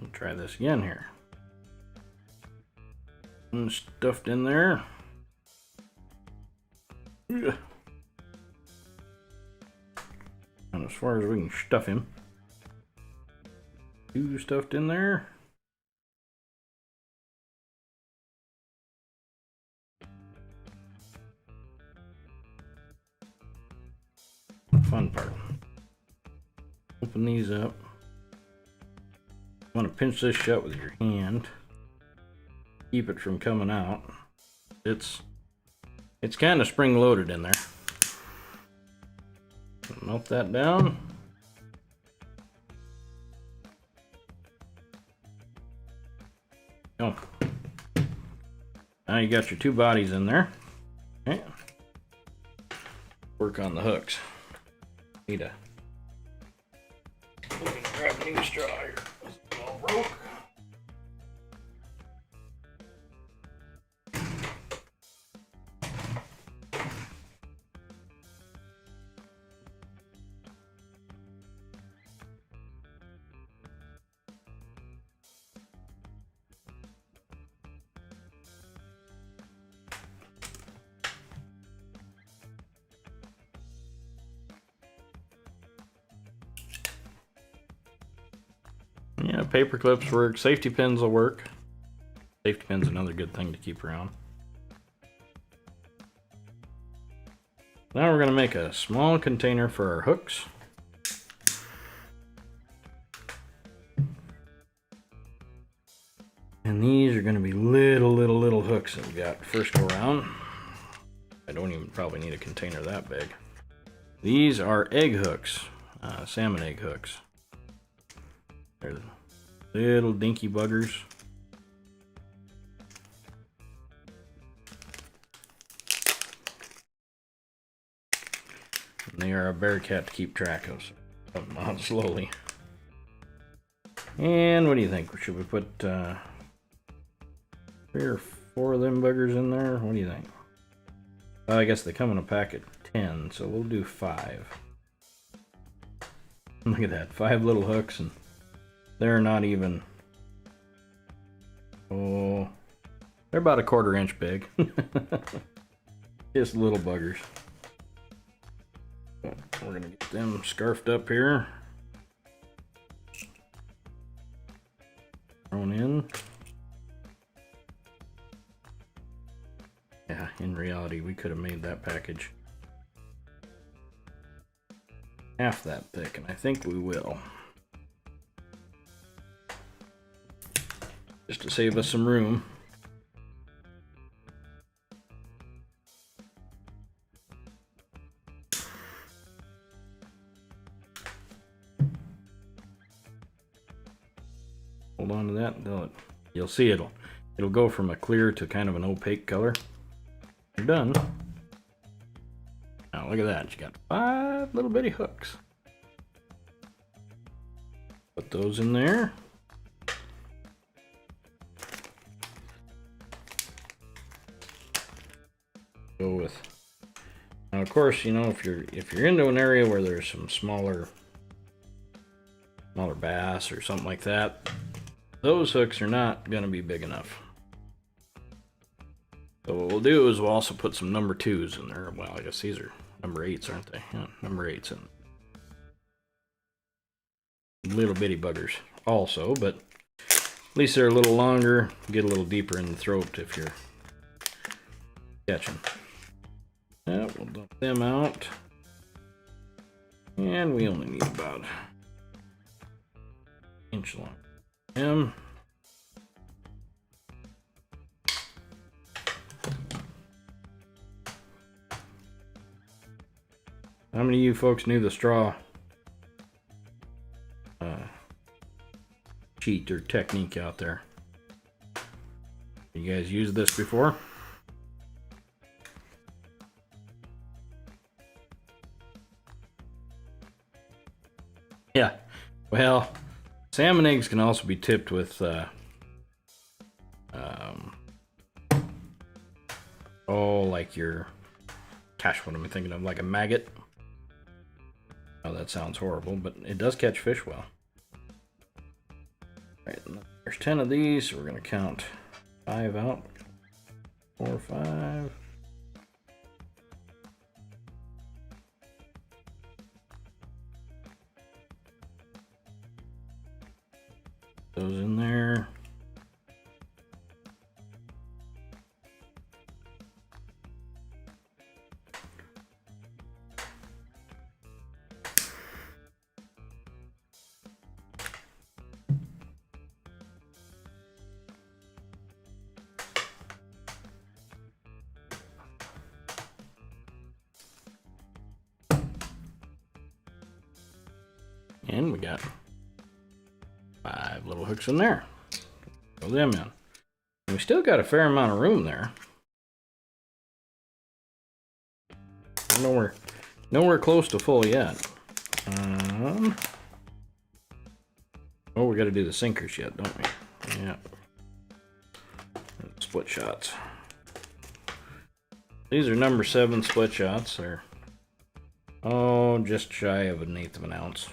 A: We'll try this again here. and stuffed in there. Ugh. And as far as we can stuff him, 2 stuffed in there. Fun part. Open these up. You want to pinch this shut with your hand. Keep it from coming out. It's kind of spring loaded in there. Melt that down. Oh. Now you got your 2 bodies in there. Okay. Work on the hooks. Need a grab a new straw here. It's all broke. Yeah, paper clips work. Safety pins will work. Safety pin's another good thing to keep around. Now we're going to make a small container for our hooks. And these are going to be little hooks that we got first go around. I don't even probably need a container that big. These are egg hooks, salmon egg hooks. They're little dinky buggers. And they are a bear cat to keep track of. So put them on slowly. And what do you think? Should we put 3 or 4 of them buggers in there? What do you think? Well, I guess they come in a pack of 10, so we'll do 5. Look at that, 5 little hooks, and they're not even, oh, they're about a 1/4 inch big. Just little buggers. But we're gonna get them scarfed up here. Thrown in. Yeah, in reality, we could have made that package half that thick, and I think we will. Just to save us some room. Hold on to that until you'll see it'll go from a clear to kind of an opaque color. You're done. Now look at that, you got 5 little bitty hooks. Put those in there. Go with, now of course, you know, if you're into an area where there's some smaller bass or something like that, those hooks are not going to be big enough. So what we'll do is we'll also put some number 2s in there. Well, I guess these are number 8s, aren't they? Yeah, number 8s and little bitty buggers also, but at least they're a little longer, get a little deeper in the throat if you're catching. Yeah, we'll dump them out. And we only need about 1 inch long. Them. How many of you folks knew the straw cheat or technique out there? You guys used this before? Yeah, well, salmon eggs can also be tipped with oh, like your, gosh, what am I thinking of? Like a maggot. Oh, that sounds horrible, but it does catch fish well. All right, there's 10 of these, so we're gonna count 5 out. 4, 5. Those in there. And we got 5 little hooks in there. Throw them in. And we still got a fair amount of room there. Nowhere close to full yet. Oh, we got to do the sinkers yet, don't we? Yeah. Split shots. These are number 7 split shots. They're just shy of 1/8 of an ounce.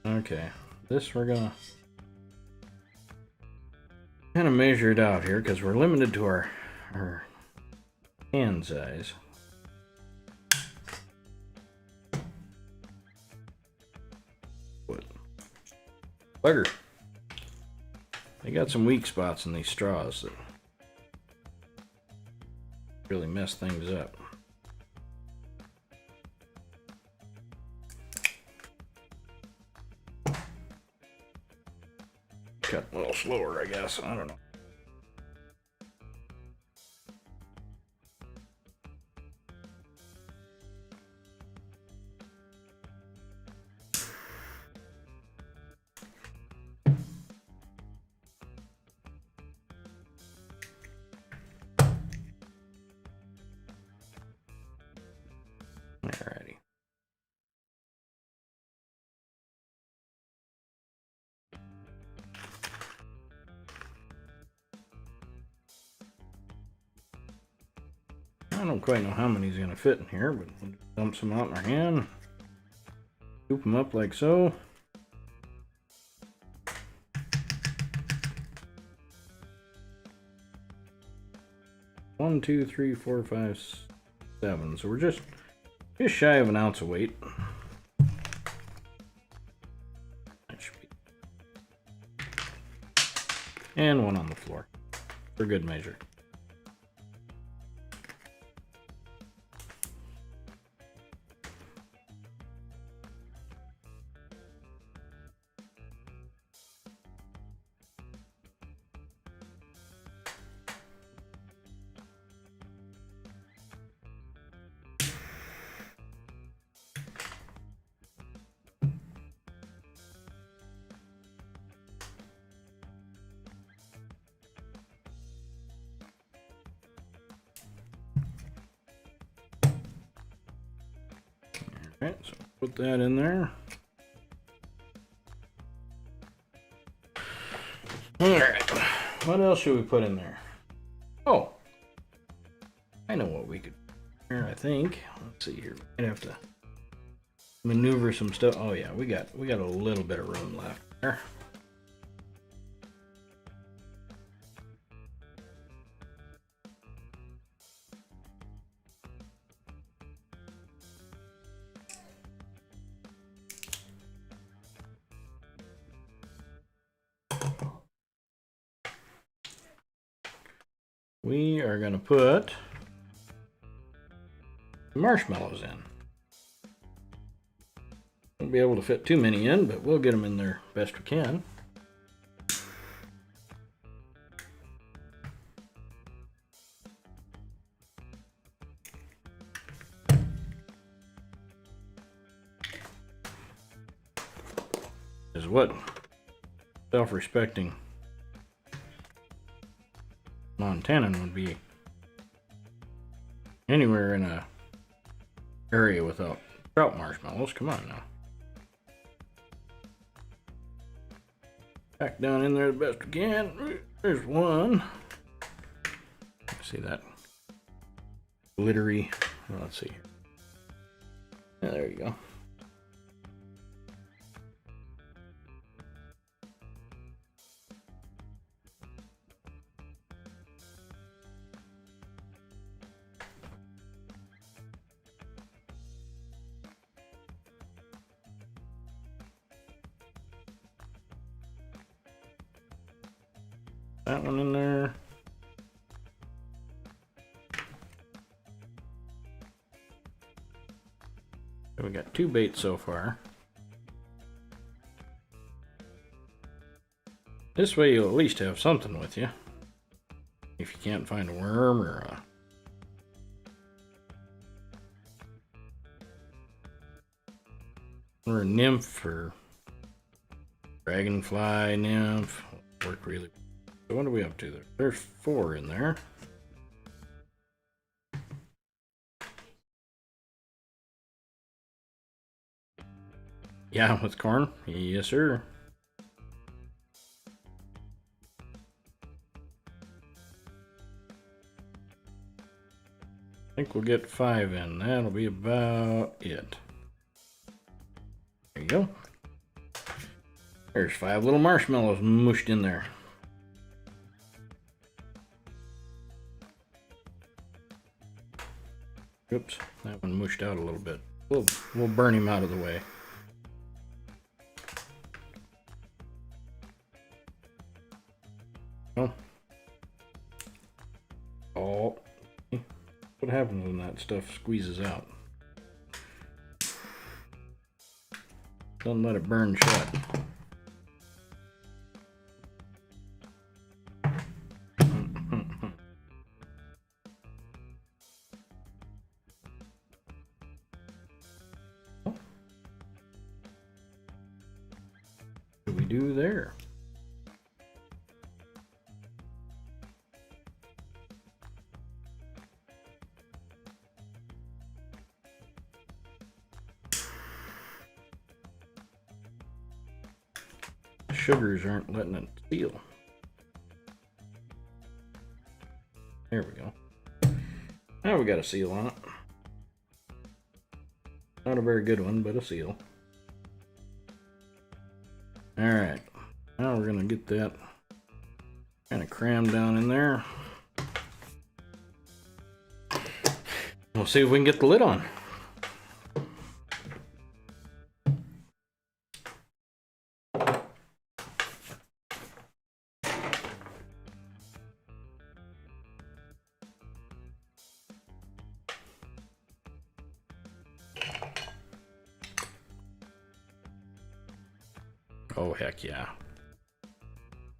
A: Okay, this we're gonna kind of measure it out here because we're limited to our hand size. What? Bugger. They got some weak spots in these straws that really mess things up. Cut a little slower, I guess. I don't know. Alrighty. I don't quite know how many is going to fit in here, but we'll dump some out in our hand. Scoop them up like so. One, 2, 3, 4, 5, 7. So we're just shy of 1 ounce of weight. That should be. And one on the floor for good measure. Alright, so put that in there. Alright, what else should we put in there? Oh, I know what we could do here, I think. Let's see here. Might have to maneuver some stuff. Oh yeah, we got a little bit of room left there. We are going to put marshmallows in. Won't be able to fit too many in, but we'll get them in there best we can. Is what self-respecting Montanan would be anywhere in a area without trout marshmallows. Come on now. Back down in there the best we can. There's one. See that glittery. Well, let's see here. Yeah, there you go. That one in there. So we got 2 baits so far. This way you'll at least have something with you. If you can't find a worm or a nymph or dragonfly nymph, work really well. So what are we up to there? There's 4 in there. Yeah, with corn? Yes, sir. I think we'll get 5 in. That'll be about it. There you go. There's 5 little marshmallows mushed in there. Oops, that one mushed out a little bit. We'll burn him out of the way. Oh, what happens when that stuff squeezes out? Don't let it burn shut. What do we do there? Sugars aren't letting it seal. There we go. Now we got a seal on it. Not a very good one, but a seal. Alright, now we're gonna get that kind of crammed down in there. We'll see if we can get the lid on. Oh, heck yeah.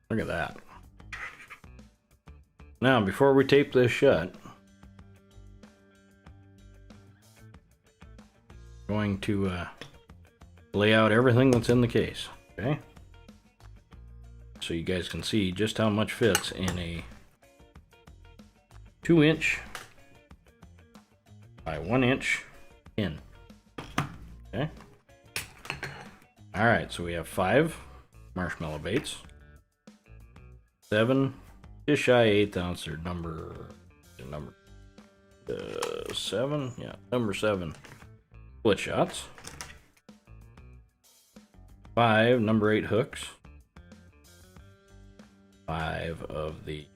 A: Look at that. Now, before we tape this shut, I'm going to lay out everything that's in the case, okay? So you guys can see just how much fits in a 2-inch by 1-inch tin, okay? Alright, so we have 5 marshmallow baits, 7 just shy 1/8 ounce, or number 7, yeah, number 7 split shots, 5 number 8 hooks, 5 of the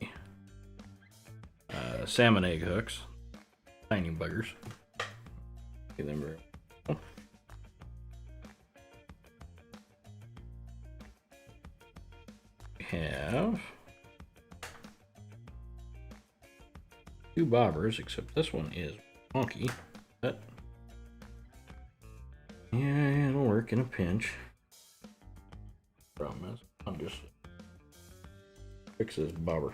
A: salmon egg hooks, tiny buggers. See them very well. Have 2 bobbers, except this one is wonky, but yeah, it'll work in a pinch. Problem is, I'll just fix this bobber.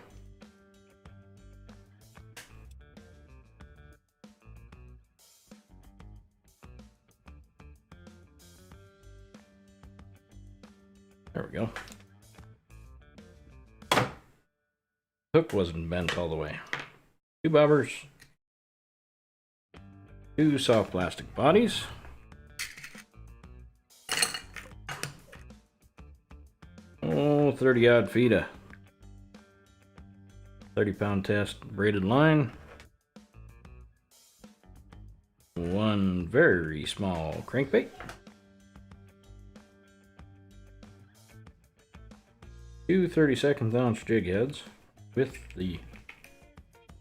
A: There we go. Hook wasn't bent all the way. 2 bobbers, 2 soft plastic bodies. Oh, 30 odd feet of 30-pound test braided line. 1 very small crankbait. 2 32nd ounce jig heads with the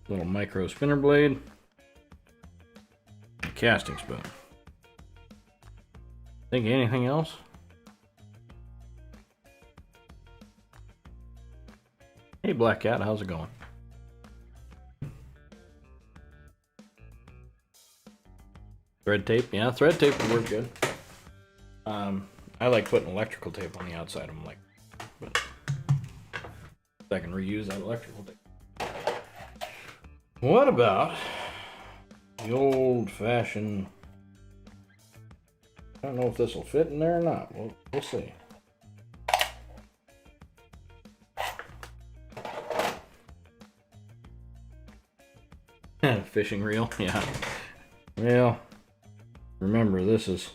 A: little micro spinner blade. A casting spoon. Think of anything else? Hey Black Cat, how's it going? Thread tape, yeah, thread tape would work good. I like putting electrical tape on the outside of them, like, but I can reuse that electrical tape. What about the old-fashioned? I don't know if this will fit in there or not. We'll see. Fishing reel, yeah. Well, remember this is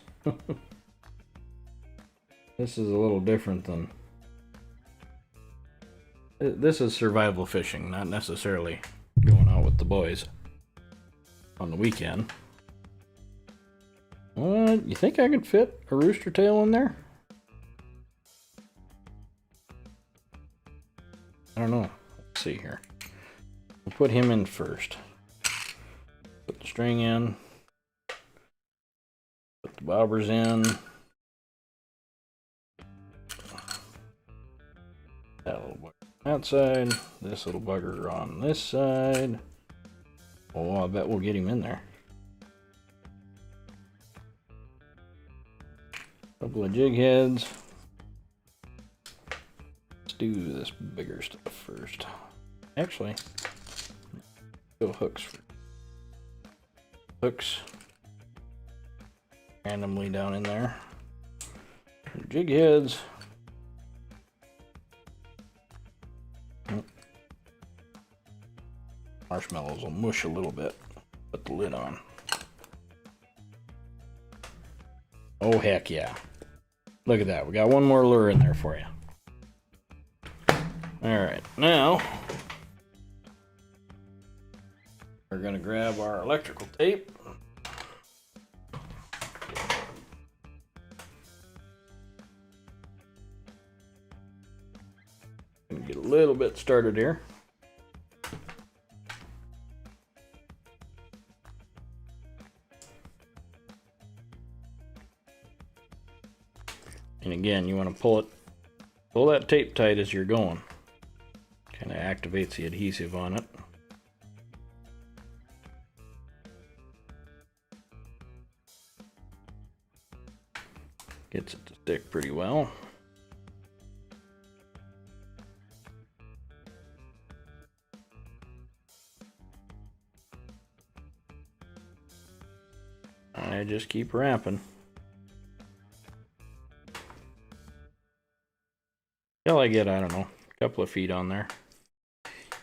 A: this is a little different than this is survival fishing, not necessarily going out with the boys on the weekend. You think I could fit a rooster tail in there? I don't know. Let's see here. We'll put him in first. Put the string in. Put the bobbers in. That little bugger on that side. This little bugger on this side. Oh, I bet we'll get him in there. Couple of jig heads. Let's do this bigger stuff first. Actually, go hooks first. Hooks randomly down in there. Jig heads. Marshmallows will mush a little bit. Put the lid on. Oh heck yeah. Look at that. We got one more lure in there for you. Alright, now we're going to grab our electrical tape. And get a little bit started here. And again, you want to pull that tape tight as you're going. Kind of activates the adhesive on it. Gets it to stick pretty well. I just keep wrapping. Till I get, I don't know, a couple of feet on there.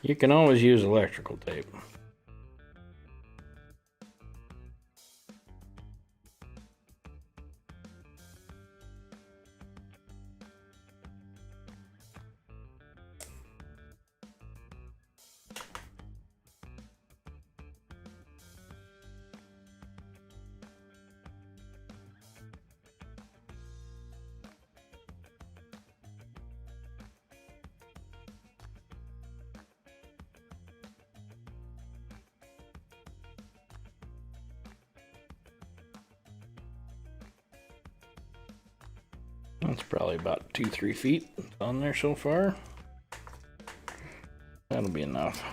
A: You can always use electrical tape. That's probably about 2-3 feet on there so far. That'll be enough.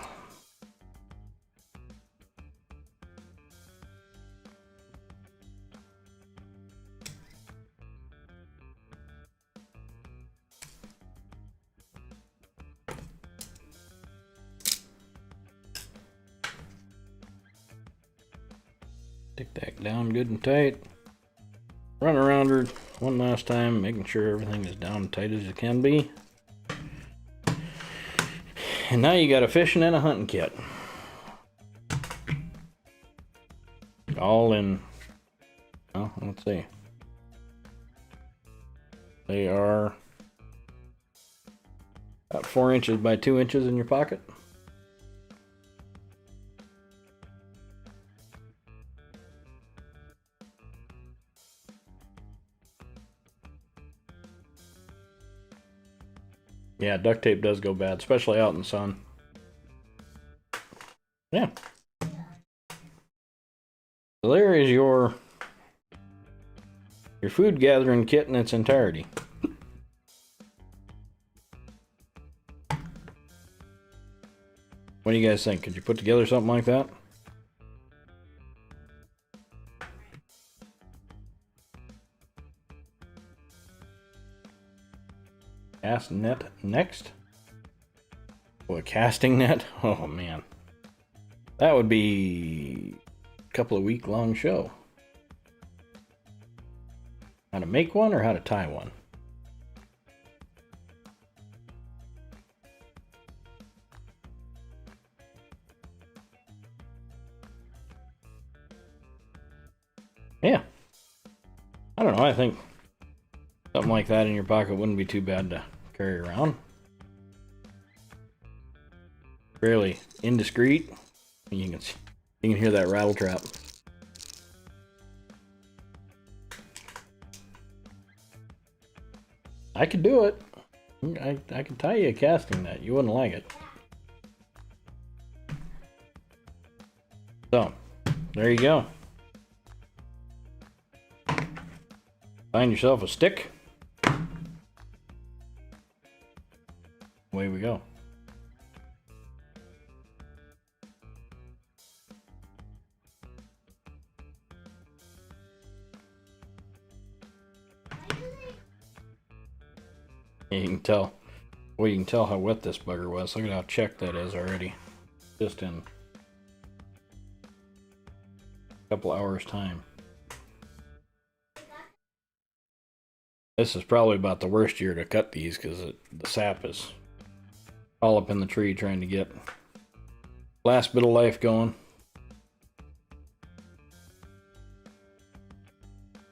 A: Stick that down good and tight. Run around her one last time, making sure everything is down tight as it can be. And now you got a fishing and a hunting kit. all in, well, let's see. They are about 4 inches by 2 inches in your pocket. Yeah, duct tape does go bad, especially out in the sun. Yeah. So there is your food gathering kit in its entirety. What do you guys think? Could you put together something like that? Cast net next? Oh, a casting net? Oh man. That would be a couple of week-long show. How to make one or how to tie one? Yeah. I don't know, I think something like that in your pocket wouldn't be too bad to carry around. Fairly indiscreet. You can hear that rattle trap. I could do it. I could tie you a casting net. You wouldn't like it. So, there you go. Find yourself a stick. Away we go. You can tell. Well, you can tell how wet this bugger was. Look at how checked that is already. Just in a couple hours time. This is probably about the worst year to cut these because the sap is all up in the tree trying to get last bit of life going.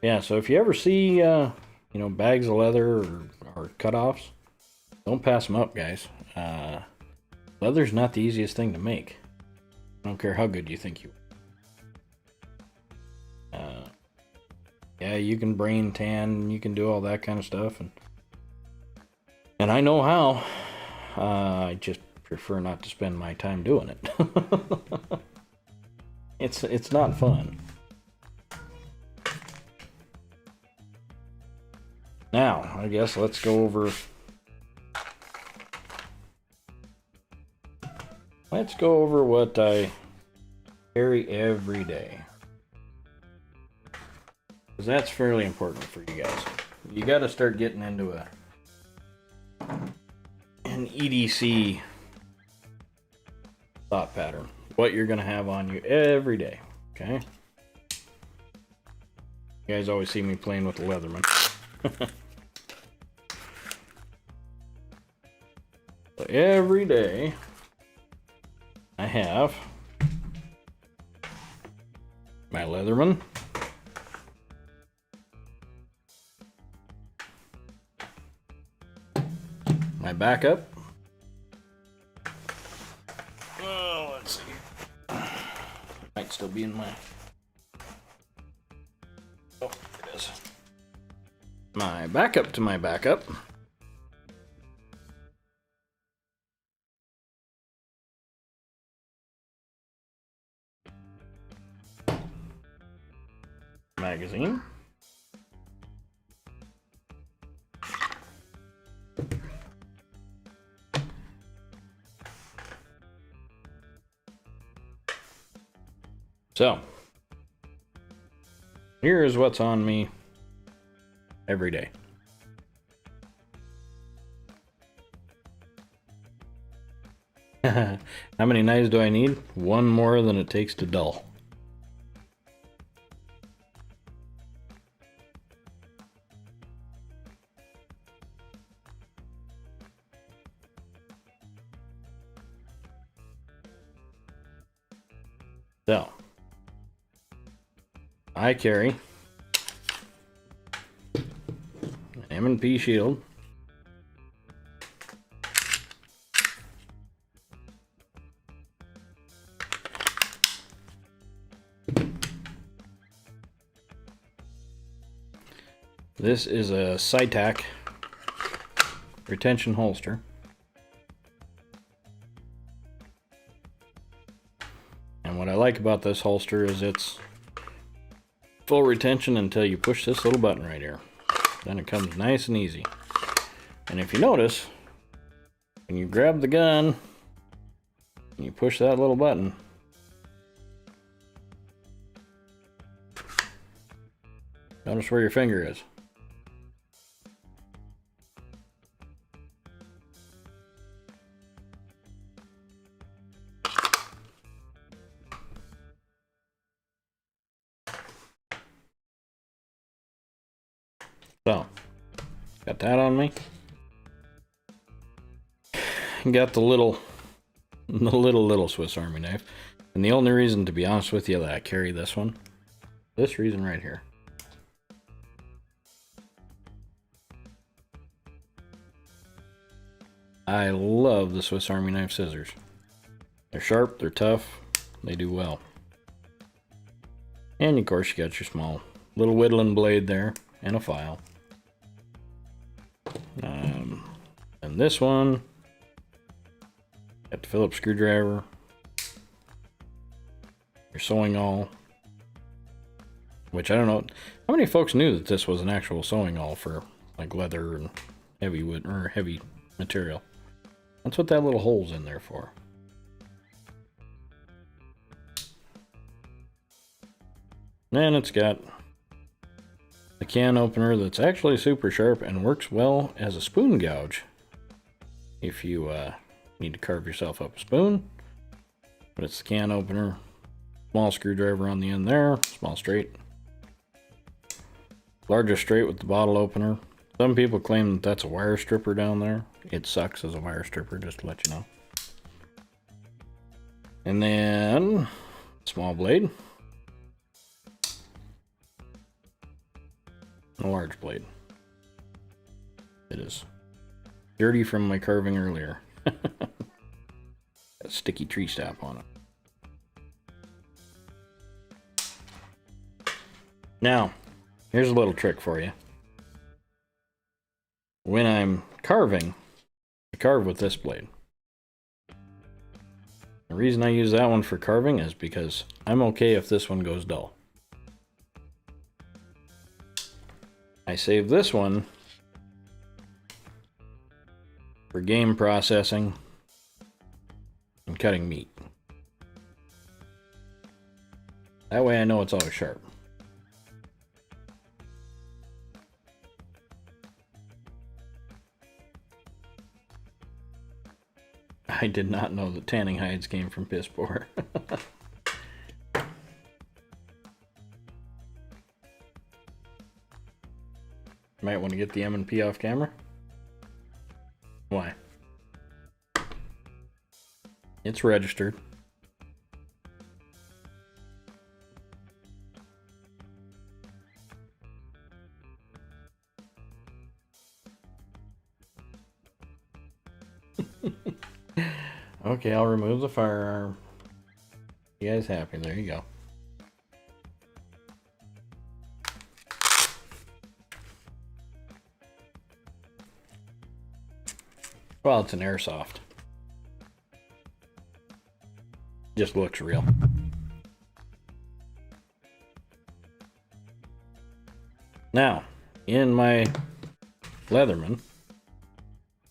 A: Yeah, so if you ever see bags of leather or cutoffs, don't pass them up, guys. Leather's not the easiest thing to make. I don't care how good you think you are. Yeah, you can brain tan, you can do all that kind of stuff, and I know how. I just prefer not to spend my time doing it. It's not fun. Now, I guess let's go over. Let's go over what I carry every day. Because that's fairly important for you guys. You got to start getting into an EDC thought pattern. What you're going to have on you every day. Okay? You guys always see me playing with the Leatherman. So every day I have my Leatherman, my backup. Oh, let's see. Might still be in my. Oh, it is. My backup to my backup. Magazine. So, here is what's on me every day. How many knives do I need? One more than it takes to dull. So, I carry an M&P shield. This is a Cytac retention holster. And what I like about this holster is it's full retention until you push this little button right here. Then it comes nice and easy. And if you notice, when you grab the gun and you push that little button, notice where your finger is. So, got that on me. Got the little Swiss Army knife. And the only reason, to be honest with you, that I carry this one, this reason right here. I love the Swiss Army knife scissors. They're sharp, they're tough, they do well. And of course you got your small little whittling blade there and a file. And this one, got the Phillips screwdriver, your sewing awl, which I don't know how many folks knew that this was an actual sewing awl for like leather and heavy wood or heavy material. That's what that little hole's in there for. And it's got a can opener that's actually super sharp and works well as a spoon gouge if you need to carve yourself up a spoon. But it's the can opener, small screwdriver on the end there, small straight, larger straight with the bottle opener. Some people claim that that's a wire stripper down there. It sucks as a wire stripper, just to let you know. And then small blade, a large blade. It is dirty from my carving earlier. A sticky tree sap on it. Now, here's a little trick for you. When I'm carving, I carve with this blade. The reason I use that one for carving is because I'm okay if this one goes dull. I save this one for game processing and cutting meat. That way I know it's always sharp. I did not know that tanning hides came from piss poor. Might want to get the M&P off camera. Why? It's registered. Okay, I'll remove the firearm. You guys happy? There you go. Well, it's an airsoft. Just looks real. Now, in my Leatherman,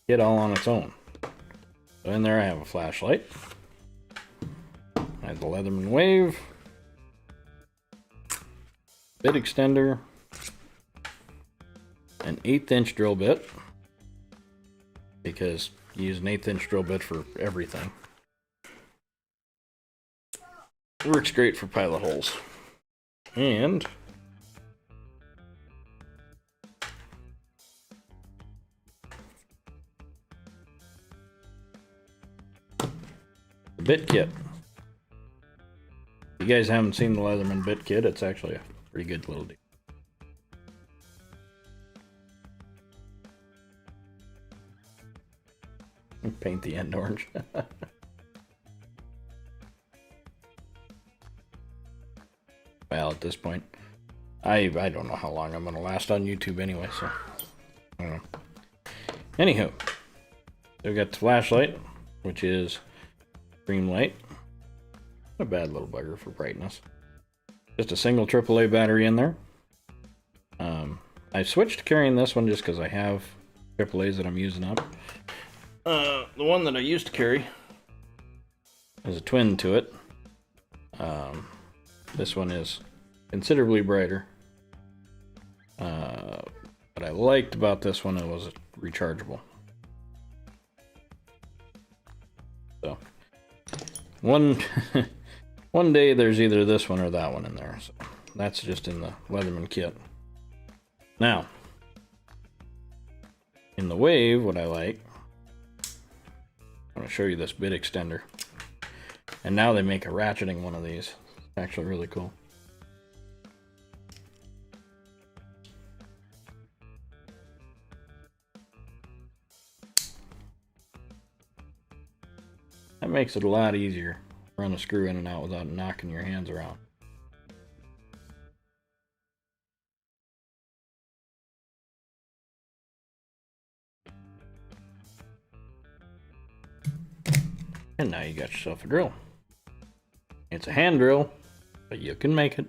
A: get all on its own. So in there I have a flashlight. I have the Leatherman Wave, bit extender, an 1/8 inch drill bit, because you use an 1/8 inch drill bit for everything. It works great for pilot holes. And the bit kit. If you guys haven't seen the Leatherman bit kit, it's actually a Pretty good little deal. Paint the end orange. Well, at this point, I don't know how long I'm gonna last on YouTube anyway, so I don't know. Anywho, so we got the flashlight, which is green light. Not a bad little bugger for brightness. Just a single AAA battery in there. I switched to carrying this one just because I have AAAs that I'm using up. The one that I used to carry has a twin to it. This one is considerably brighter. What I liked about this one, it was rechargeable. So one day there's either this one or that one in there. So that's just in the Leatherman kit. Now, in the Wave, what I like, I'm going to show you this bit extender. And now they make a ratcheting one of these. Actually really cool. That makes it a lot easier to run a screw in and out without knocking your hands around. And now you got yourself a drill. It's a hand drill, but you can make it.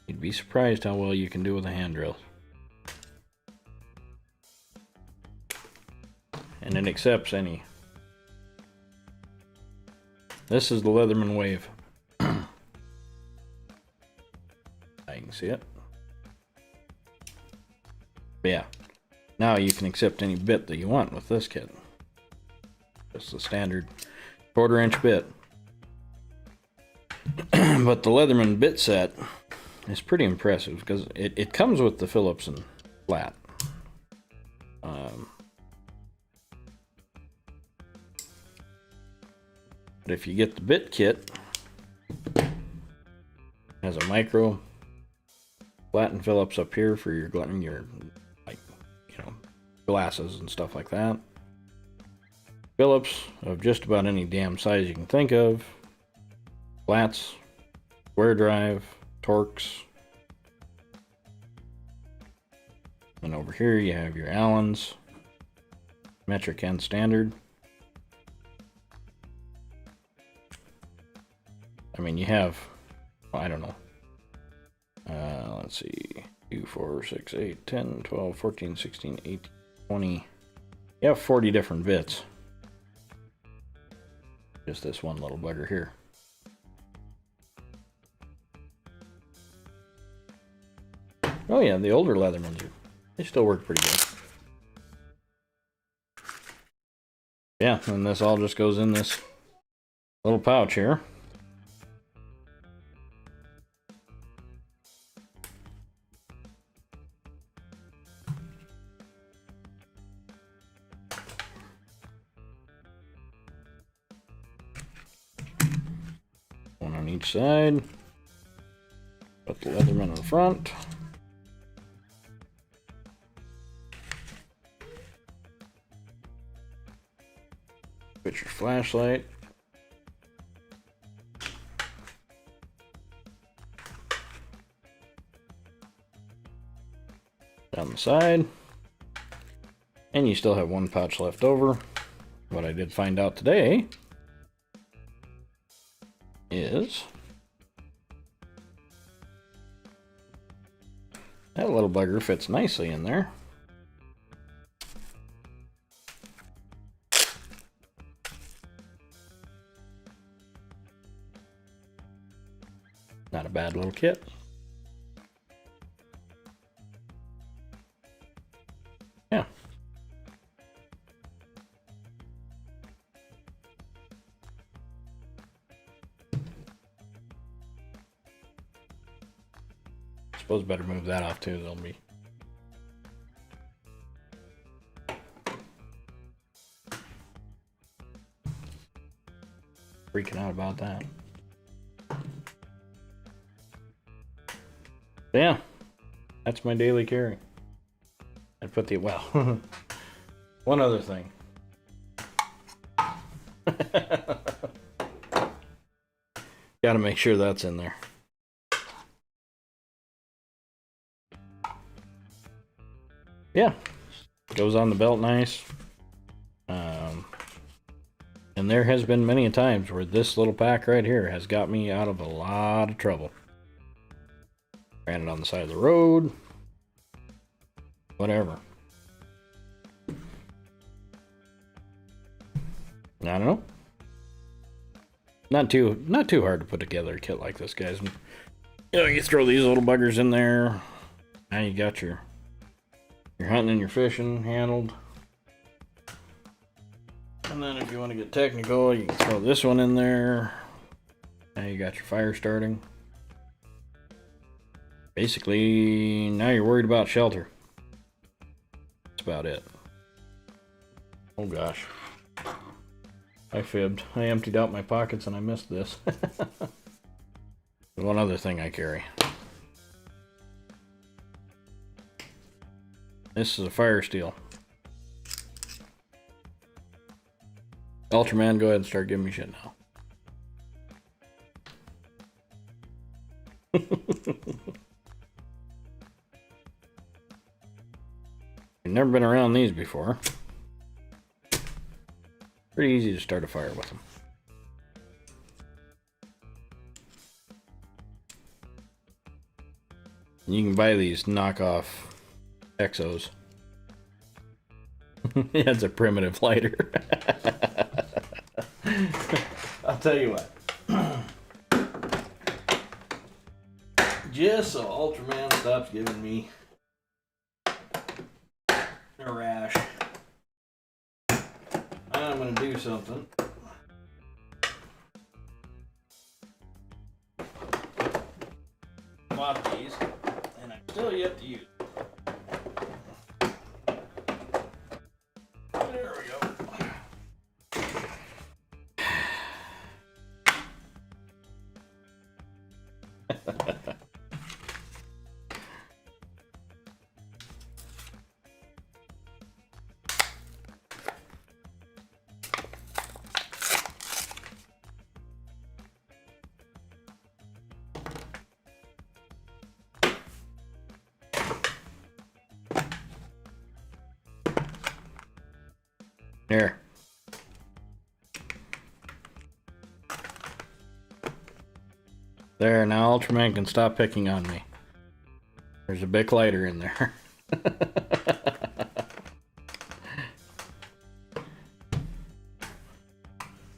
A: You'd be surprised how well you can do with a hand drill. And it accepts any. This is the Leatherman Wave. I can see it. But yeah, now you can accept any bit that you want with this kit. Just the standard 1/4" bit. But the Leatherman bit set is pretty impressive because it comes with the Phillips and flat. But if you get the bit kit, it has a micro flat and Phillips up here for your like, you know, glasses and stuff like that. Phillips of just about any damn size you can think of. Flats, square drive, Torx. And over here you have your Allens, metric and standard. I mean, you have, I don't know. Let's see, 2, 4, 6, 8, 10, 12, 14, 16, 18, 20. You have 40 different bits. Just this one little bugger here. Oh yeah, the older Leathermans, they still work pretty good. Yeah, and this all just goes in this little pouch here. One on each side. Put the Leatherman in the front. Put your flashlight. Down the side. And you still have one pouch left over. What I did find out today is that little bugger fits nicely in there. Not a bad little kit. Yeah. Suppose better move that off too, they'll be freaking out about that. Yeah, that's my daily carry. I'd put the, well, one other thing. Gotta make sure that's in there. Yeah, goes on the belt nice. And there has been many a times where this little pack right here has got me out of a lot of trouble. Ran it on the side of the road. Whatever. I don't know. Not too hard to put together a kit like this, guys. You know, you throw these little buggers in there. Now you got your hunting and your fishing handled. And then if you want to get technical, you can throw this one in there. Now you got your fire starting. Basically, now you're worried about shelter. That's about it. Oh gosh. I fibbed. I emptied out my pockets and I missed this. One other thing I carry. This is a fire steel. Ultraman, go ahead and start giving me shit now. You've never been around these before. Pretty easy to start a fire with them. You can buy these knockoff Exos. Yeah, it's a primitive lighter. I'll tell you what. Just so Ultraman stops giving me a rash, I'm gonna do something. Bought these, and I'm still yet to use them. There we go. Here. There, now Ultraman can stop picking on me. There's a Bic lighter in there.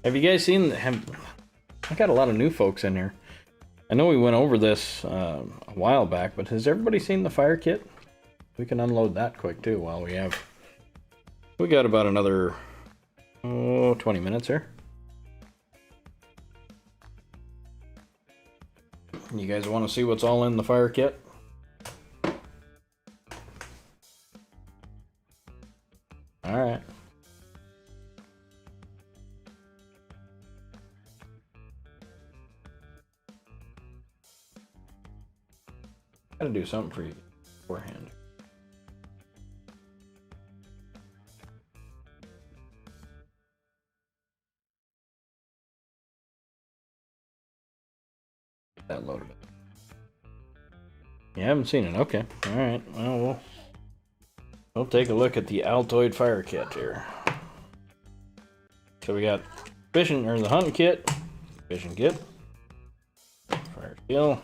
A: Have you guys seen, I got a lot of new folks in here. I know we went over this a while back, but has everybody seen the fire kit? We can unload that quick too while we have... We got about another 20 minutes here. You guys want to see what's all in the fire kit? All right. Gotta do something for you beforehand. That loaded up. You haven't seen it? Okay. All right. Well, we'll take a look at the Altoid fire kit here. So we got fishing, or the hunting kit, fishing kit, fire steel,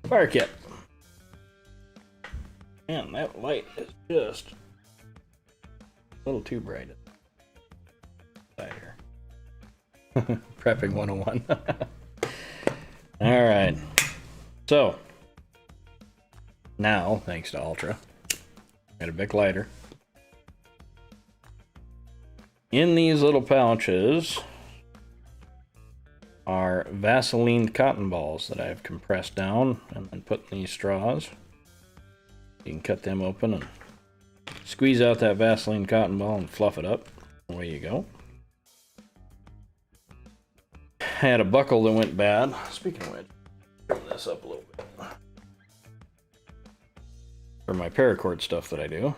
A: fire kit. Man, that light is just a little too bright. Side here. Prepping 101. All right. So now, thanks to Ultra, got a Bic lighter. In these little pouches are Vaseline cotton balls that I've compressed down and then put in these straws. You can cut them open and squeeze out that Vaseline cotton ball and fluff it up. Away you go. I had a buckle that went bad. Speaking of which, turn this up a little bit. for my paracord stuff that I do.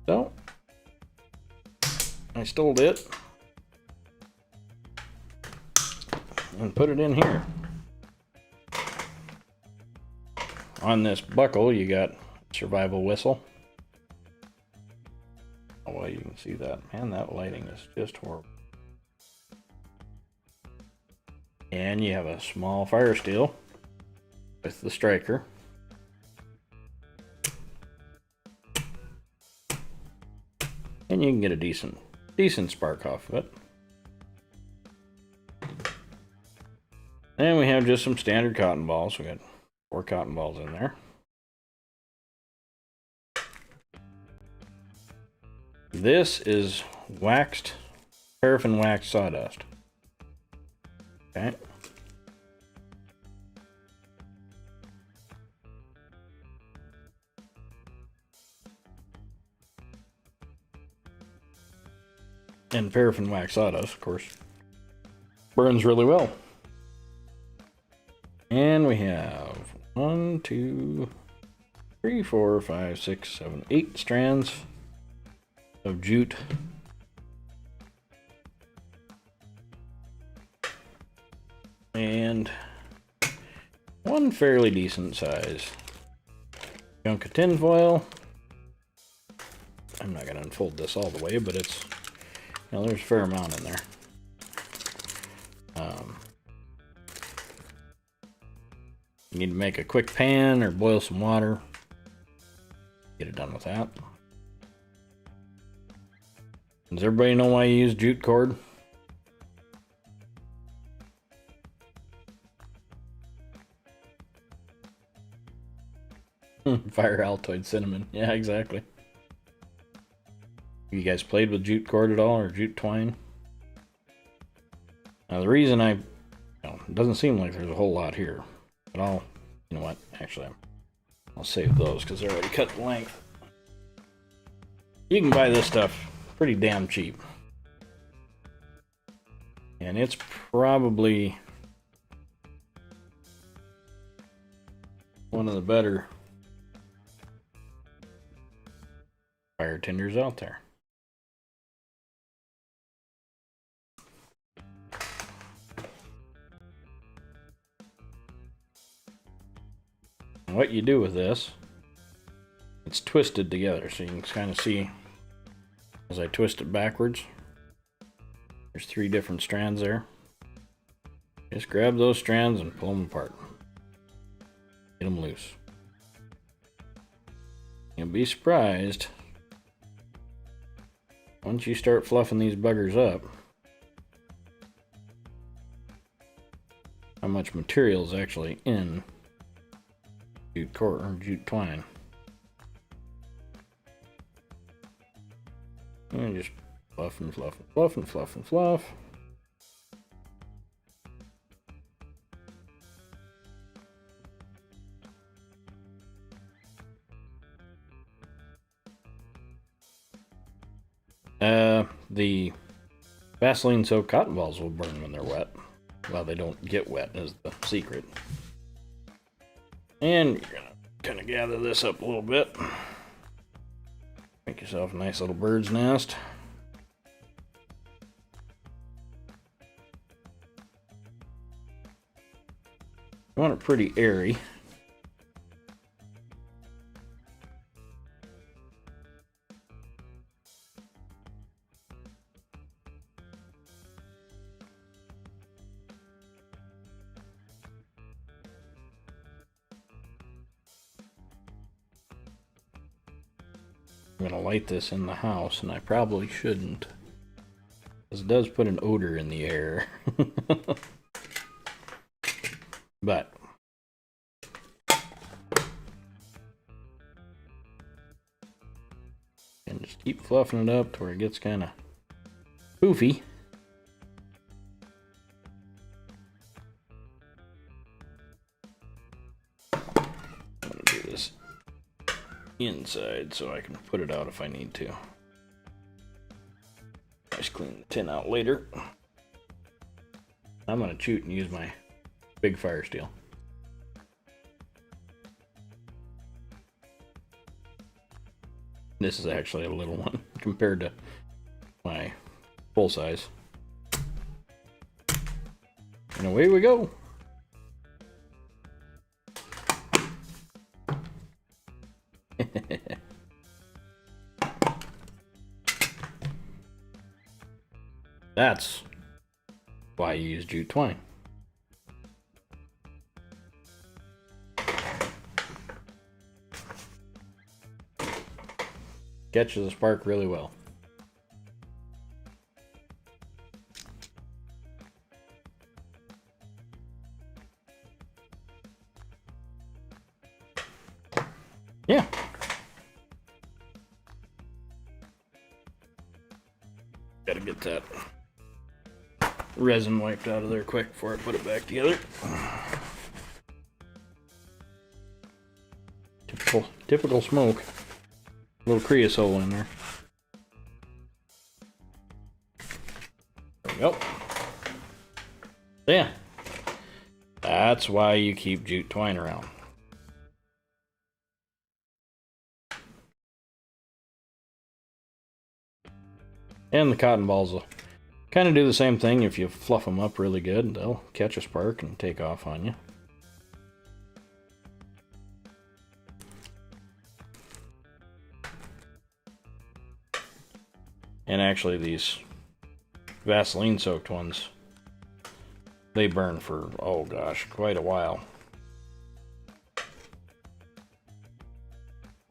A: So I stole it and put it in here. On this buckle, you got survival whistle. Oh, well, you can see that. Man, that lighting is just horrible. And you have a small fire steel with the striker. And you can get a decent spark off of it. And we have just some standard cotton balls. We got 4 cotton balls in there. This is waxed, paraffin wax sawdust. Okay. And paraffin wax sawdust, of course, burns really well. And we have 1, 2, 3, 4, 5, 6, 7, 8 strands of jute. And 1 fairly decent size chunk of tin foil. I'm not going to unfold this all the way, but it's, you know, there's a fair amount in there. You need to make a quick pan or boil some water. Get it done with that. Does everybody know why you use jute cord? Fire Altoid cinnamon. Yeah, exactly. You guys played with jute cord at all, or jute twine? Now the reason it doesn't seem like there's a whole lot here, but you know what, actually I'll save those because they're already cut to length. You can buy this stuff pretty damn cheap. And it's probably one of the better fire tenders out there. And what you do with this, it's twisted together, so you can kind of see as I twist it backwards. There's 3 different strands there. Just grab those strands and pull them apart. Get them loose. You'll be surprised once you start fluffing these buggers up how much material is actually in jute cord or jute twine. And just fluff and fluff and fluff and fluff and fluff. The Vaseline soaked cotton balls will burn when they're wet. Well, they don't get wet is the secret. And you're gonna kind of gather this up a little bit. Make yourself a nice little bird's nest. You want it pretty airy. I'm gonna light this in the house, and I probably shouldn't, because it does put an odor in the air. But and just keep fluffing it up to where it gets kind of poofy. I'm gonna do this inside so I can put it out if I need to. Just clean the tin out later. I'm gonna shoot and use my big fire steel. This is actually a little one compared to my full size. And away we go. That's why you use jute twine. Catches a spark really well. Yeah. Gotta get that resin wiped out of there quick before I put it back together. Typical smoke. A little creosote in there. There we go. Yeah. That's why you keep jute twine around. And the cotton balls will kind of do the same thing. If you fluff them up really good, they'll catch a spark and take off on you. And actually these Vaseline soaked ones, they burn for, oh gosh, quite a while.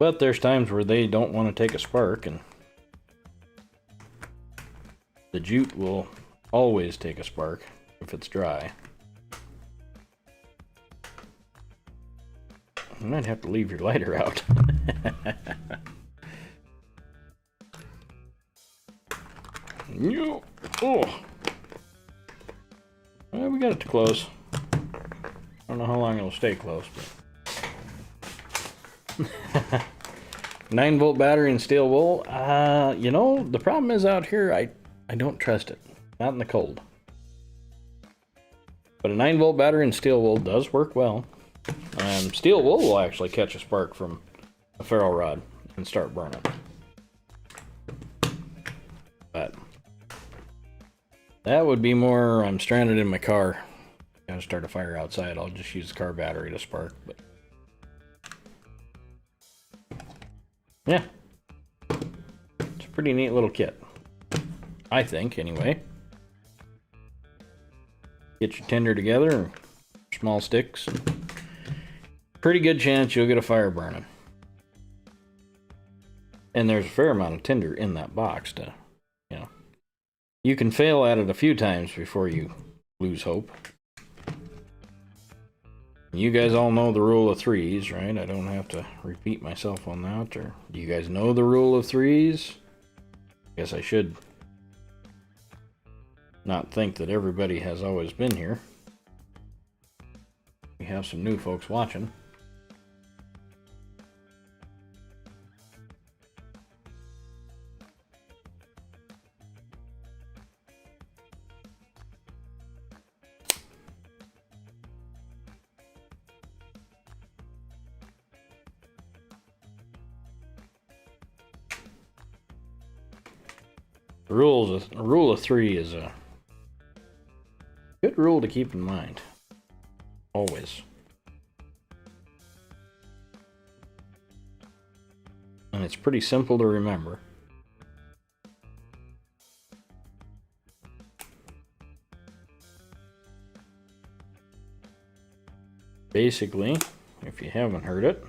A: But there's times where they don't want to take a spark, and the jute will always take a spark if it's dry. You might have to leave your lighter out. Oh. Well, we got it to close. I don't know how long it'll stay close, but 9-volt battery and steel wool. You know, the problem is out here, I don't trust it. Not in the cold. But a 9-volt battery and steel wool does work well. Steel wool will actually catch a spark from a ferro rod and start burning. But that would be more, I'm stranded in my car. Gotta start a fire outside. I'll just use the car battery to spark. But yeah, it's a pretty neat little kit, I think, anyway. Get your tinder together, small sticks. Pretty good chance you'll get a fire burning. And there's a fair amount of tinder in that box to, you know. You can fail at it a few times before you lose hope. You guys all know the rule of threes, right? I don't have to repeat myself on that. Or do you guys know the rule of threes? Guess I should not think that everybody has always been here. We have some new folks watching. The rule of three is a good rule to keep in mind. Always. And it's pretty simple to remember. Basically, if you haven't heard it,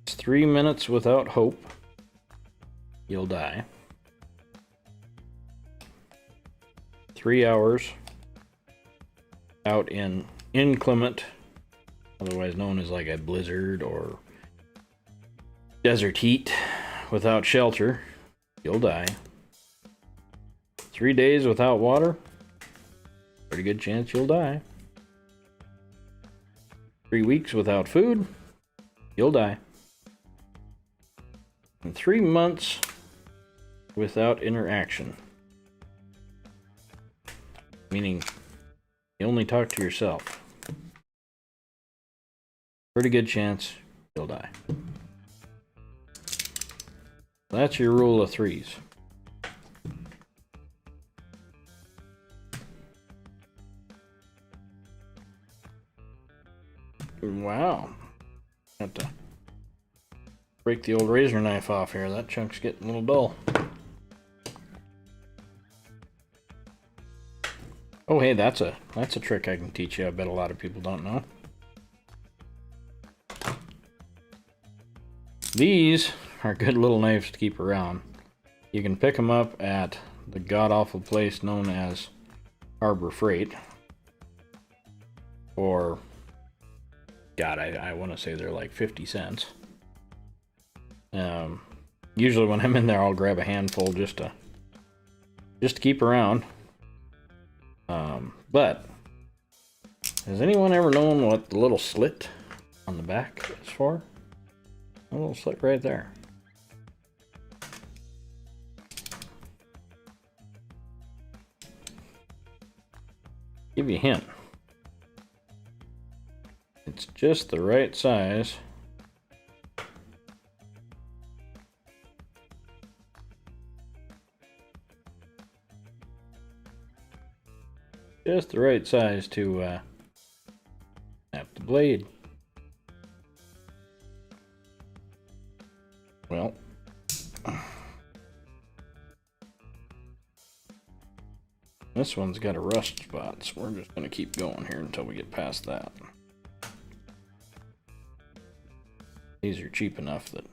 A: it's 3 minutes without hope, you'll die. 3 hours out in inclement, otherwise known as like a blizzard or desert heat, without shelter, you'll die. 3 days without water, pretty good chance you'll die. 3 weeks without food, you'll die. And 3 months without interaction, meaning you only talk to yourself, pretty good chance you'll die. That's your rule of threes. Wow. Have to break the old razor knife off here. That chunk's getting a little dull. Oh, hey, that's a trick I can teach you. I bet a lot of people don't know. These are good little knives to keep around. You can pick them up at the god-awful place known as Harbor Freight. Or, God, I want to say they're like 50 cents. Usually when I'm in there, I'll grab a handful just to keep around. But has anyone ever known what the little slit on the back is for? A little slit right there. Give you a hint. It's just the right size. Just the right size to snap the blade. Well, this one's got a rust spot, so we're just going to keep going here until we get past that. These are cheap enough that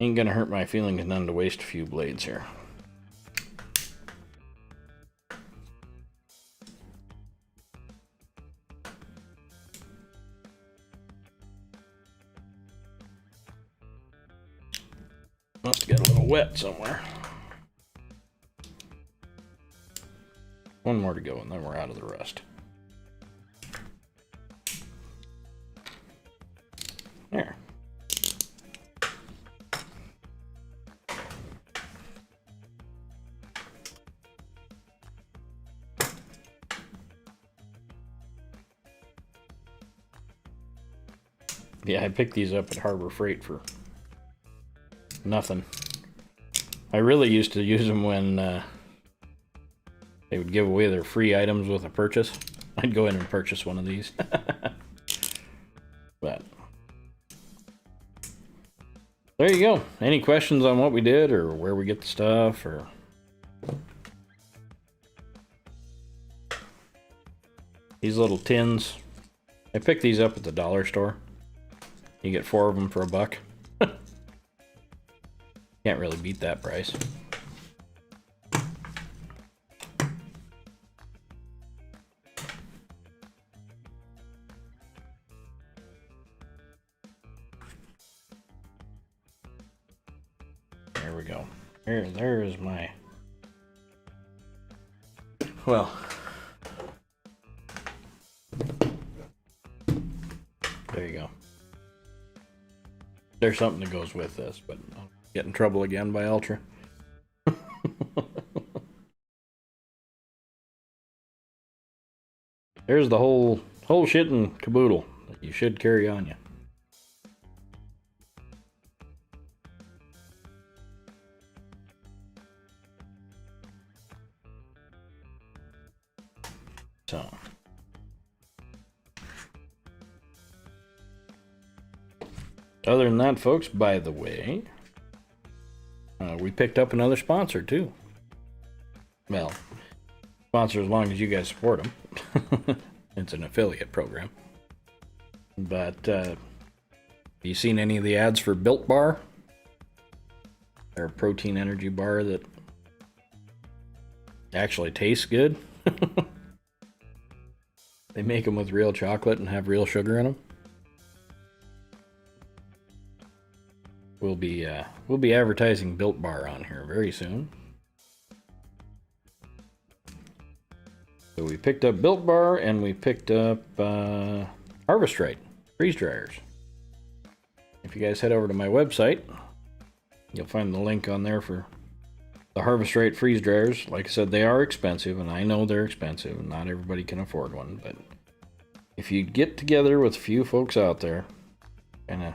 A: ain't going to hurt my feelings none to waste a few blades here. Must get a little wet somewhere. One more to go and then we're out of the rust. There. Yeah, I picked these up at Harbor Freight for nothing. I really used to use them when they would give away their free items with a purchase. I'd go in and purchase one of these. But there you go. Any questions on what we did or where we get the stuff or these little tins? I picked these up at the dollar store. You get 4 of them for $1. Can't really beat that price. There we go. There is my... Well... There you go. There's something that goes with this, but I'll get in trouble again by Ultra. There's the whole shit and caboodle that you should carry on you. So other than that, folks, by the way, we picked up another sponsor too. Well, sponsor as long as you guys support them. It's an affiliate program. But have you seen any of the ads for Built Bar? They're a protein energy bar that actually tastes good. They make them with real chocolate and have real sugar in them. We'll be advertising Built Bar on here very soon. So we picked up Built Bar and we picked up Harvest Right freeze dryers. If you guys head over to my website, you'll find the link on there for the Harvest Right freeze dryers. Like I said, they are expensive, and I know they're expensive, and not everybody can afford one. But if you get together with a few folks out there and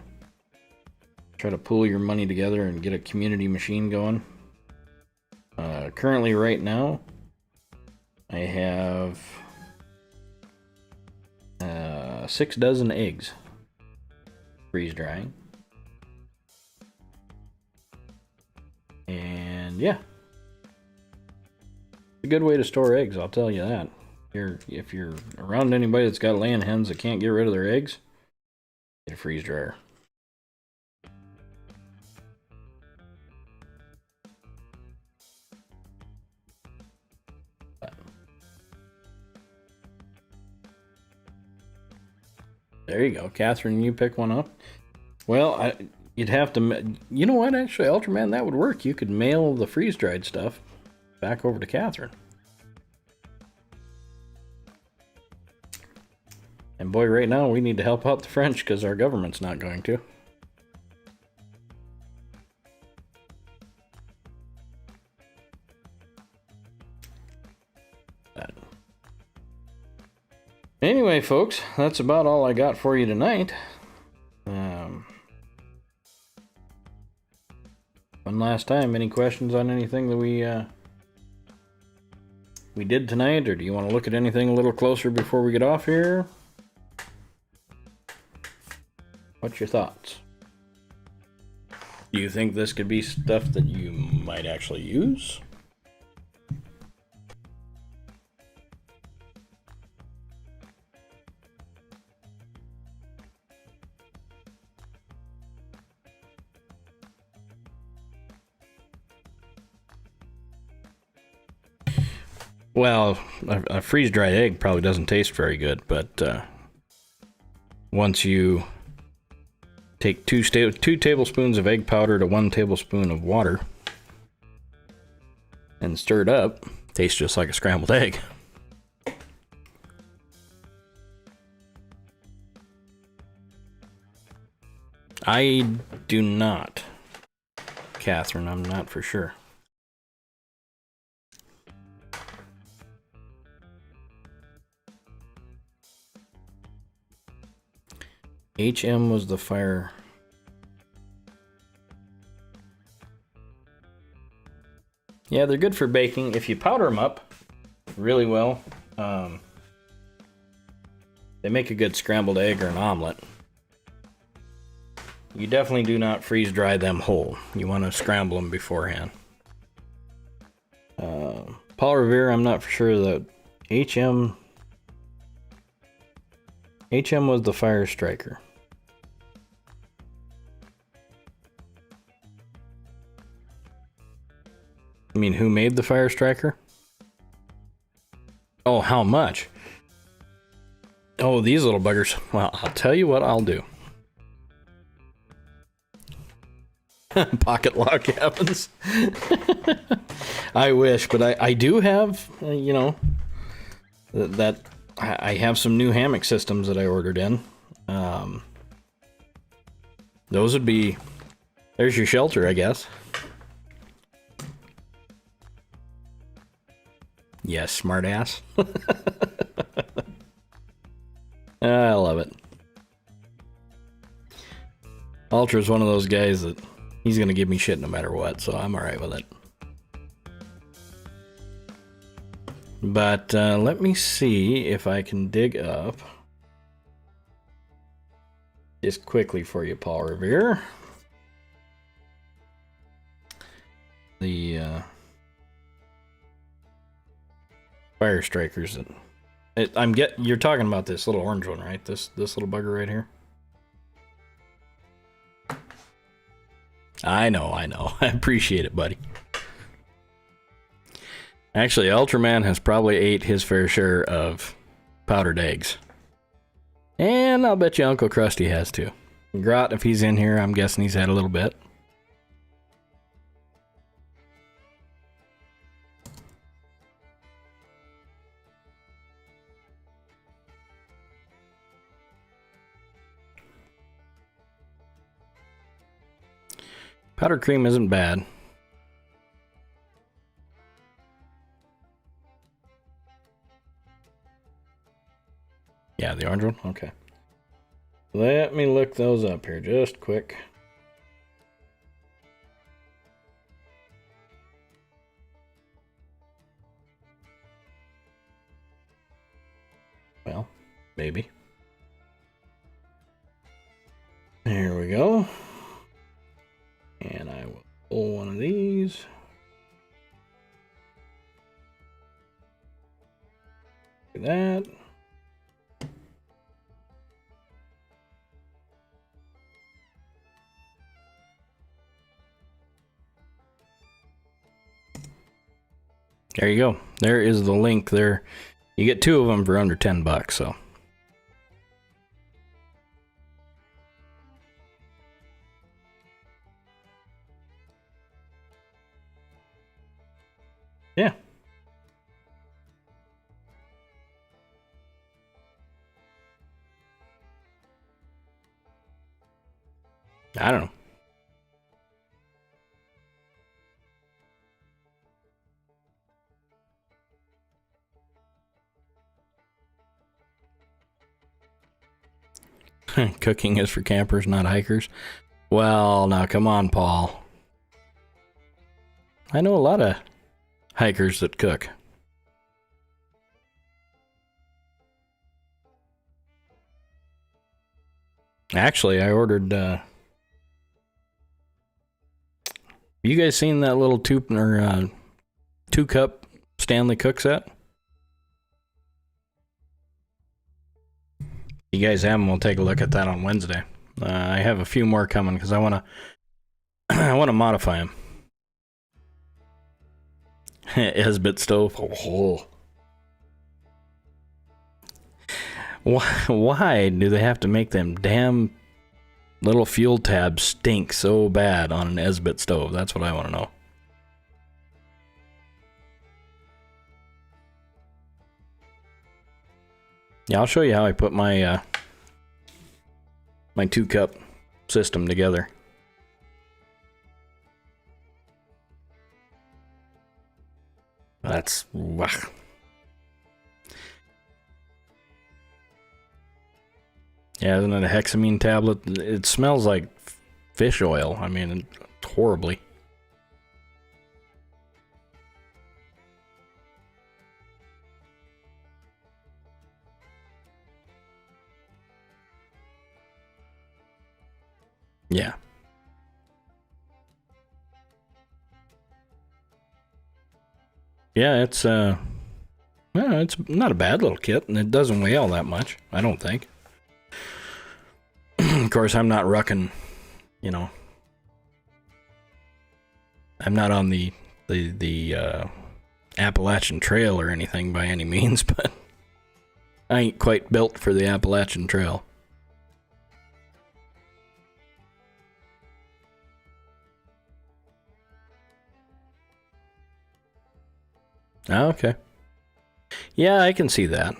A: Try to pool your money together and get a community machine going. Currently, right now, I have 6 dozen eggs freeze drying. And yeah, a good way to store eggs, I'll tell you that. If you're around anybody that's got laying hens that can't get rid of their eggs, get a freeze dryer. There you go, Catherine. You pick one up. Well, you'd have to. You know what? Actually, Ultraman, that would work. You could mail the freeze dried stuff back over to Catherine. And boy, right now we need to help out the French because our government's not going to. Anyway, folks, that's about all I got for you tonight. One last time, any questions on anything that we did tonight, or do you want to look at anything a little closer before we get off here? What's your thoughts? Do you think this could be stuff that you might actually use? Well, a freeze-dried egg probably doesn't taste very good, but once you take 2 tablespoons of egg powder to 1 tablespoon of water and stir it up, it tastes just like a scrambled egg. I do not, Catherine, I'm not for sure. HM was the fire. Yeah, they're good for baking. If you powder them up really well, they make a good scrambled egg or an omelet. You definitely do not freeze dry them whole. You want to scramble them beforehand. Paul Revere, I'm not for sure that HM was the fire striker. I mean, who made the fire striker? Oh, how much? Oh, these little buggers. Well, I'll tell you what I'll do. Pocket log cabins. I wish, but I do have, you know, that I have some new hammock systems that I ordered in. Those would be, there's your shelter, I guess. Yes, smart ass. I love it. Ultra's one of those guys that he's gonna give me shit no matter what, so I'm alright with it. But let me see if I can dig up just quickly for you, Paul Revere. The fire strikers that you're talking about this little orange one, right? This little bugger right here. I know. I appreciate it, buddy. Actually, Ultraman has probably ate his fair share of powdered eggs. And I'll bet you Uncle Krusty has too. Grot, if he's in here, I'm guessing he's had a little bit. Powdered cream isn't bad. Yeah, the orange one? Okay. Let me look those up here just quick. Maybe. There we go. And I will pull one of these. Look at that. There you go. There is the link there. You get 2 of them for under $10, so. Yeah. I don't know. Cooking is for campers, not hikers. Well, now come on, Paul. I know a lot of hikers that cook. Actually, I ordered. You guys seen that little 2-cup Stanley Cook set? You guys have them, we'll take a look at that on Wednesday. I have a few more coming because I want to I want to modify them. Esbit stove. Oh. Why do they have to make them damn little fuel tabs stink so bad on an Esbit stove? That's what I want to know. Yeah, I'll show you how I put my my 2-cup system together. That's wow. Yeah, isn't it a hexamine tablet? It smells like fish oil. I mean, horribly. Yeah. Yeah, it's well, it's not a bad little kit, and it doesn't weigh all that much, I don't think. Of course, I'm not rucking, you know. I'm not on the Appalachian Trail or anything by any means, but I ain't quite built for the Appalachian Trail. Oh, okay. Yeah, I can see that.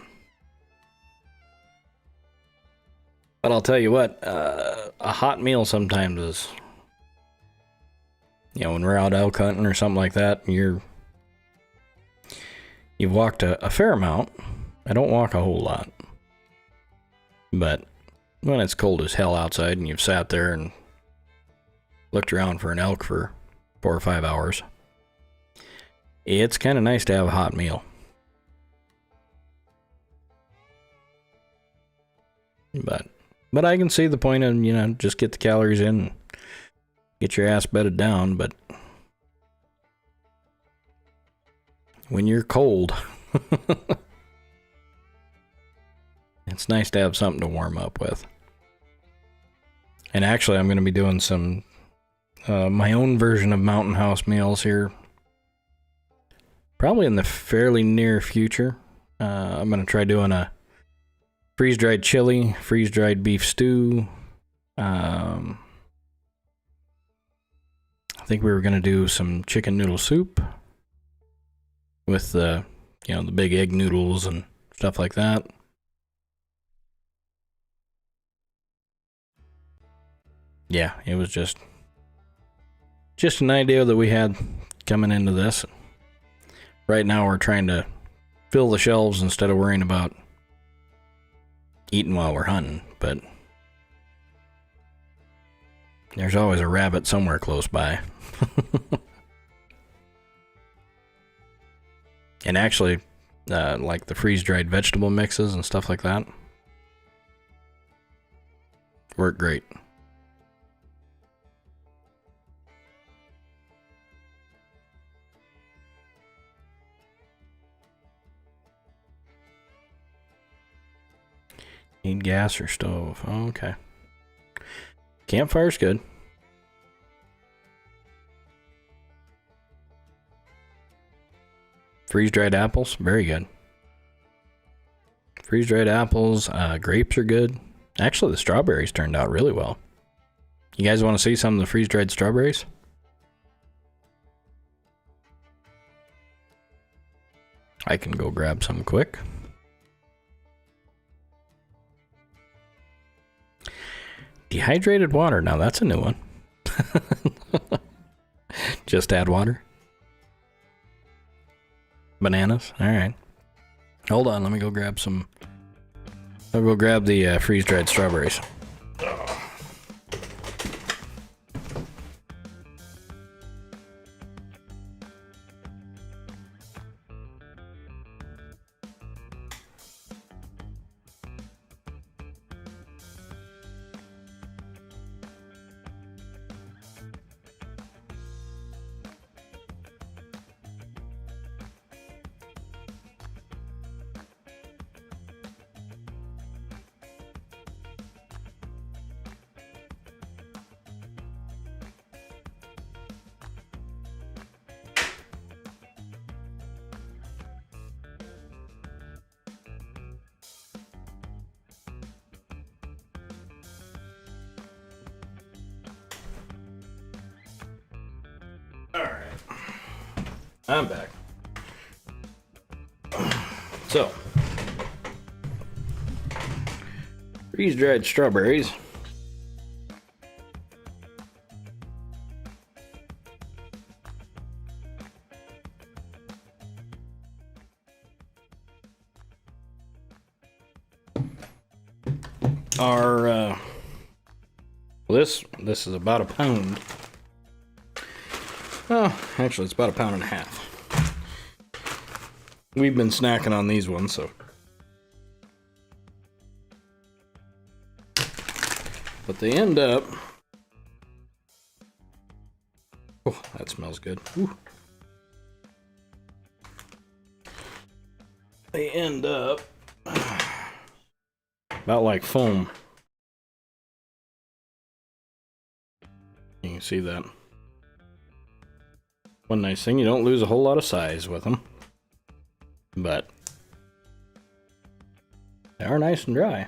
A: But I'll tell you what, a hot meal sometimes is, you know, when we're out elk hunting or something like that, you've walked a fair amount. I don't walk a whole lot. But when it's cold as hell outside and you've sat there and looked around for an elk for 4 or 5 hours, it's kind of nice to have a hot meal. But I can see the point of, you know, just get the calories in and get your ass bedded down, but when you're cold, it's nice to have something to warm up with. And actually, I'm going to be doing some my own version of Mountain House meals here, probably in the fairly near future. I'm going to try doing a freeze-dried chili, freeze-dried beef stew. I think we were going to do some chicken noodle soup with the, you know, the big egg noodles and stuff like that. Yeah, it was just an idea that we had coming into this. Right now we're trying to fill the shelves instead of worrying about eating while we're hunting, but there's always a rabbit somewhere close by. And actually, like the freeze-dried vegetable mixes and stuff like that, Worked great. Need gas or stove. Oh, okay. Campfire's good. Freeze-dried apples, very good. Freeze-dried apples, grapes are good. Actually, the strawberries turned out really well. You guys want to see some of the freeze-dried strawberries? I can go grab some quick. Dehydrated water, now that's a new one. Just add water. Bananas, all right. Hold on, let me go grab some. I'll go grab the freeze-dried strawberries. Alright, I'm back. So, freeze-dried strawberries. Are, this is about a pound. Oh, actually, it's about a pound and a half. We've been snacking on these ones, so. But they end up. Oh, that smells good. Ooh. They end up about like foam. You can see that. One nice thing, you don't lose a whole lot of size with them. But they are nice and dry.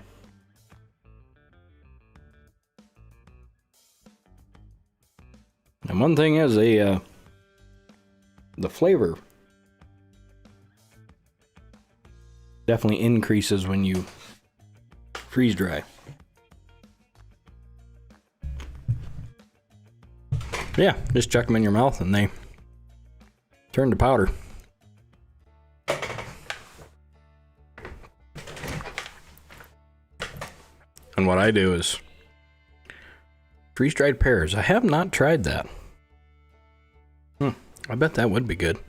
A: And one thing is the flavor definitely increases when you freeze dry. Yeah, just chuck them in your mouth and they turn to powder. And what I do is freeze-dried pears. I have not tried that. I bet that would be good.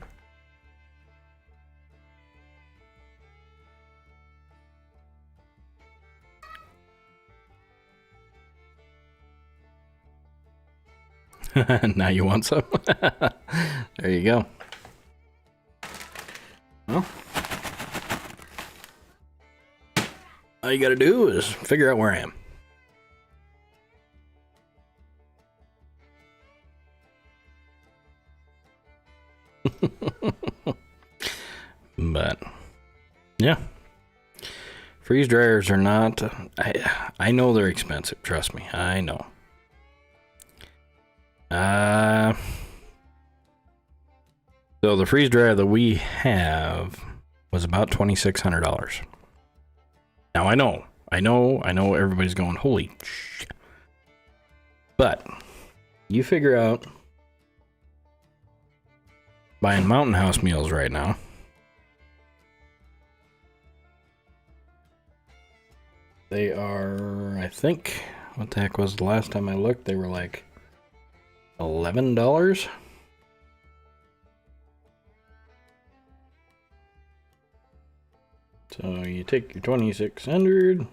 A: Now you want some? There you go. Well, all you gotta do is figure out where I am. But yeah, freeze dryers are not. I know they're expensive. Trust me, I know. So the freeze dryer that we have was about $2,600. Now I know everybody's going, holy shit. But you figure out buying Mountain House meals right now. They are, I think, what the heck was the last time I looked? They were like $11. So you take your 2,600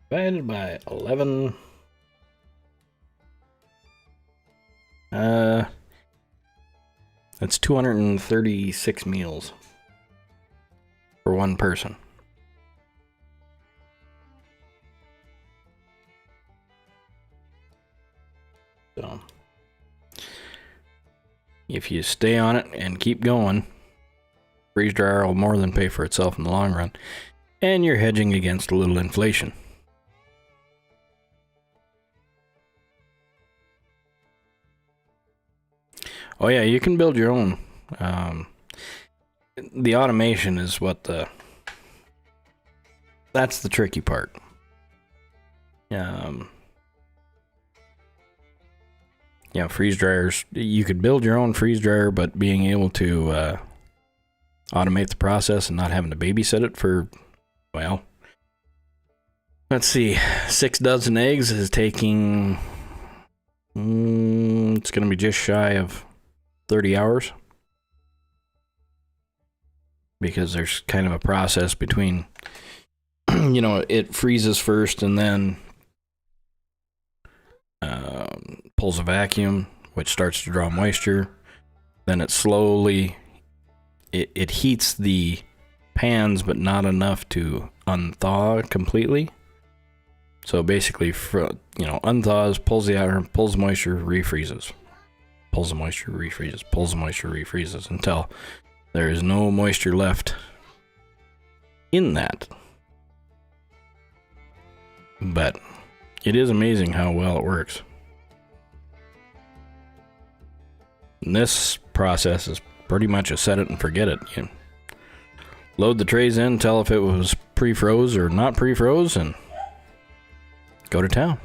A: divided by 11. That's 236 meals for one person. So, if you stay on it and keep going, freeze dryer will more than pay for itself in the long run, and you're hedging against a little inflation. Oh yeah, you can build your own. The automation is that's the tricky part. Yeah, freeze dryers. You could build your own freeze dryer, but being able to automate the process and not having to babysit it for, well, let's see, 6 dozen eggs is taking, it's going to be just shy of 30 hours. Because there's kind of a process between, it freezes first and then pulls a vacuum, which starts to draw moisture. Then it slowly, it heats the pans, but not enough to unthaw completely. So basically, unthaws, pulls the air, pulls the moisture, refreezes. Pulls the moisture, refreezes, pulls the moisture, refreezes, until there is no moisture left in that. But it is amazing how well it works. And this process is pretty much a set it and forget it. You load the trays in, tell if it was pre-froze or not pre-froze, and go to town.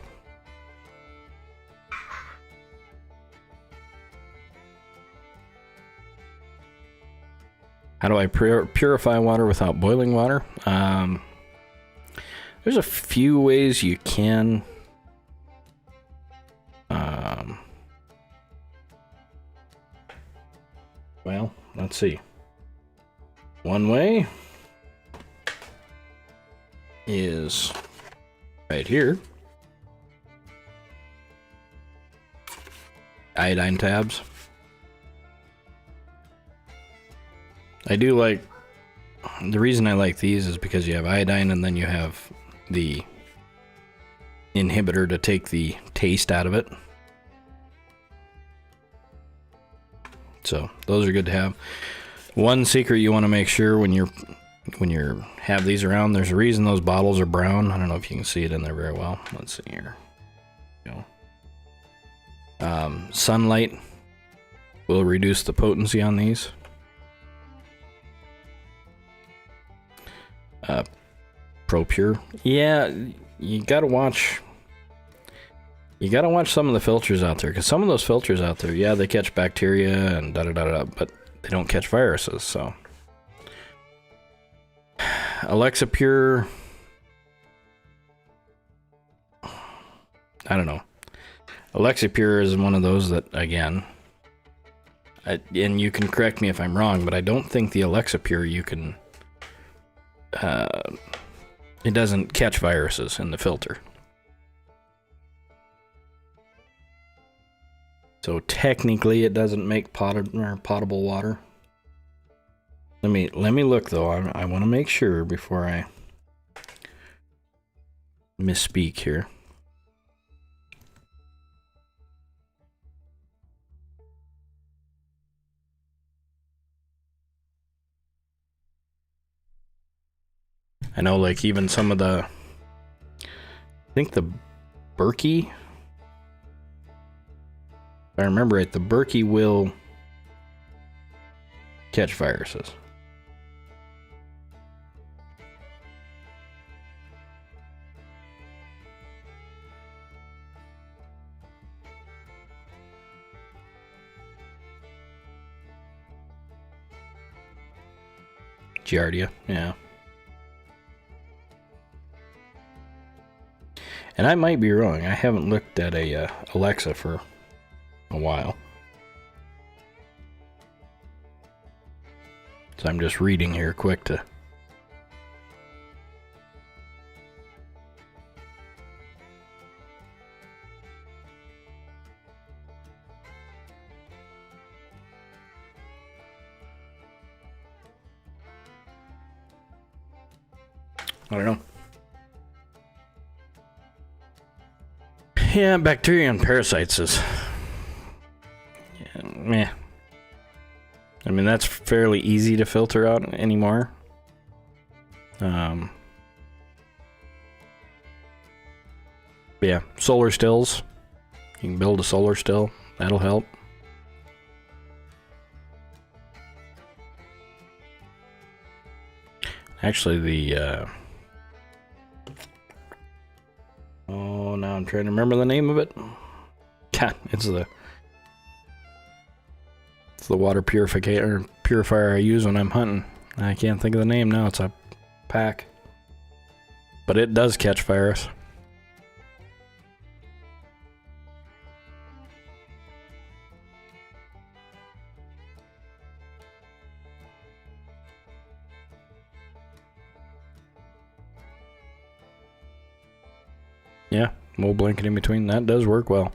A: How do I purify water without boiling water? There's a few ways you can. Well, let's see. One way is right here. Iodine tabs. I do like, the reason I like these is because you have iodine and then you have the inhibitor to take the taste out of it. So those are good to have. One secret you want to make sure when you have these around, there's a reason those bottles are brown. I don't know if you can see it in there very well. Let's see here. Sunlight will reduce the potency on these. ProPure. Yeah, you gotta watch some of the filters out there, because some of those filters out there, yeah, they catch bacteria and but they don't catch viruses. So Alexa Pure, I don't know. Alexa Pure is one of those that, again, and you can correct me if I'm wrong, but I don't think the Alexa Pure you can. It doesn't catch viruses in the filter. So technically it doesn't make potable water. Let me look though. I want to make sure before I misspeak here. I know, like, even some of the, I think the Berkey, if I remember right, the Berkey will catch viruses. Giardia, yeah. And I might be wrong. I haven't looked at a Alexa for a while. So I'm just reading here quick to... I don't know. Yeah, bacteria and parasites is... yeah, meh. I mean, that's fairly easy to filter out anymore. Yeah, solar stills. You can build a solar still. That'll help. Actually, the... oh, now I'm trying to remember the name of it. God, it's the water purifier I use when I'm hunting. I can't think of the name now. It's a pack. But it does catch virus. Yeah, little blanket in between. That does work well.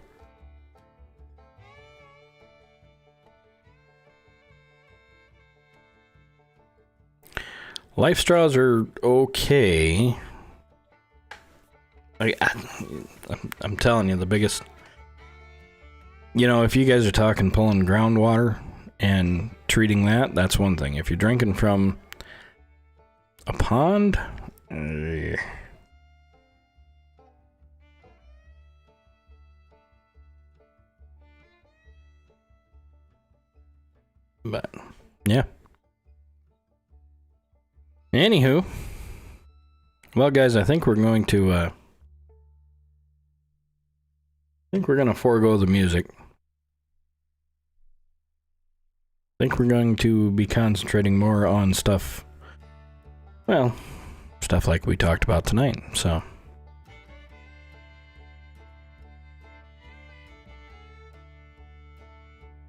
A: Life straws are okay. I'm telling you, the biggest... You know, if you guys are talking pulling groundwater and treating that, that's one thing. If you're drinking from a pond... But, yeah. Anywho. Well, guys, I think we're going to, forego the music. I think we're going to be concentrating more on stuff, well, stuff like we talked about tonight, so.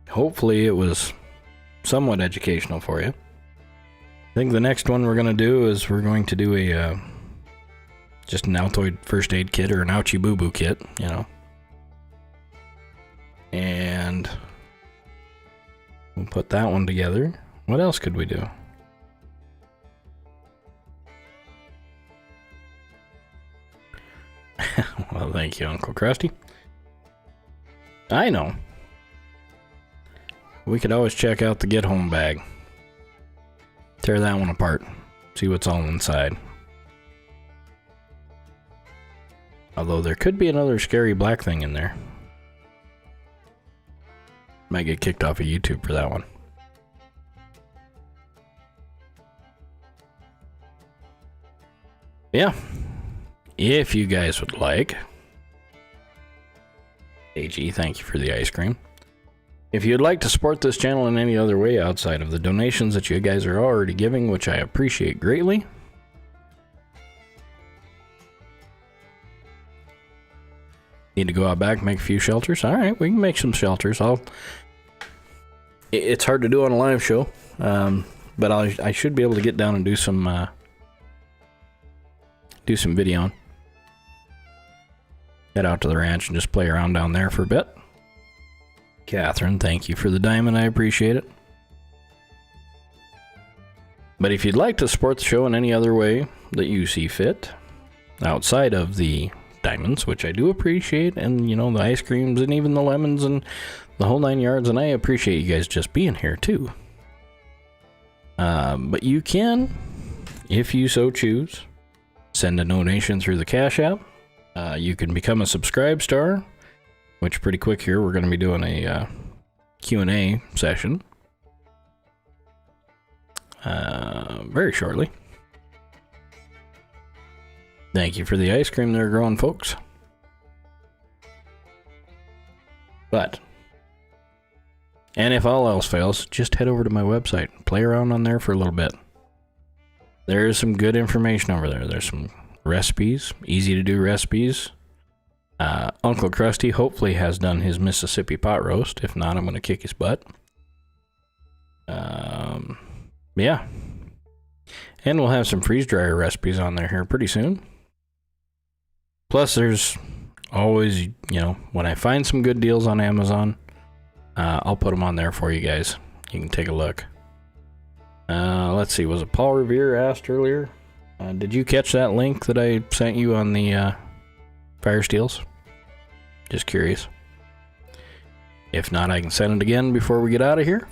A: Hopefully it was somewhat educational for you. I think the next one we're going to do is we're going to do a just an Altoid first aid kit or an ouchie boo boo kit, you know. And we'll put that one together. What else could we do? Well, thank you, Uncle Krusty. I know. We could always check out the get home bag. Tear that one apart. See what's all inside. Although there could be another scary black thing in there. Might get kicked off of YouTube for that one. Yeah. If you guys would like. AG, thank you for the ice cream. If you'd like to support this channel in any other way outside of the donations that you guys are already giving, which I appreciate greatly. Need to go out back and make a few shelters? Alright, we can make some shelters. It's hard to do on a live show, but I should be able to get down and do some videoing. Head out to the ranch and just play around down there for a bit. Catherine, thank you for the diamond. I appreciate it. But if you'd like to support the show in any other way that you see fit, outside of the diamonds, which I do appreciate, and, you know, the ice creams and even the lemons and the whole 9 yards, and I appreciate you guys just being here, too. But you can, if you so choose, send a donation through the Cash App. You can become a subscribe star, which pretty quick here, we're going to be doing a Q&A session very shortly. Thank you for the ice cream there, growing folks. But, and if all else fails, just head over to my website. Play around on there for a little bit. There is some good information over there. There's some recipes, easy to do recipes. Uncle Krusty hopefully has done his Mississippi pot roast. If not, I'm going to kick his butt. Yeah. And we'll have some freeze dryer recipes on there here pretty soon. Plus, there's always, you know, when I find some good deals on Amazon, I'll put them on there for you guys. You can take a look. Let's see, was it Paul Revere asked earlier? Did you catch that link that I sent you on the Fire Steels? Just curious. If not, I can send it again before we get out of here.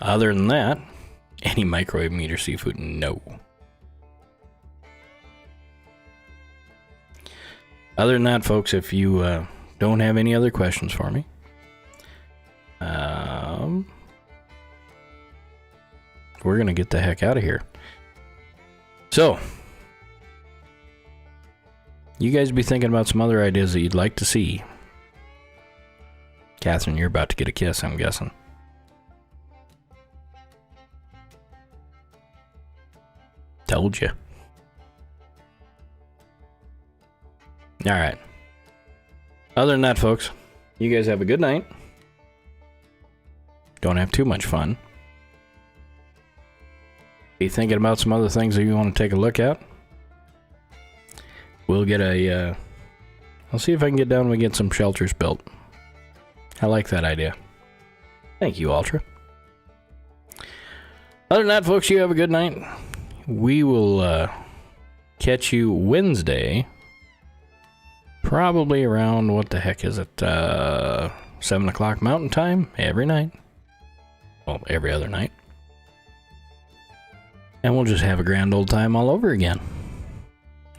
A: Other than that, any microwave meat or seafood? No. Other than that, folks, if you don't have any other questions for me, we're going to get the heck out of here. So, you guys be thinking about some other ideas that you'd like to see. Catherine, you're about to get a kiss, I'm guessing. Told you. Alright. Other than that, folks, you guys have a good night. Don't have too much fun. Be thinking about some other things that you want to take a look at. We'll get a, I'll see if I can get down and we get some shelters built. I like that idea. Thank you, Ultra. Other than that, folks, you have a good night. We will catch you Wednesday. Probably around, what the heck is it, 7 o'clock Mountain Time every night. Well, every other night. And we'll just have a grand old time all over again.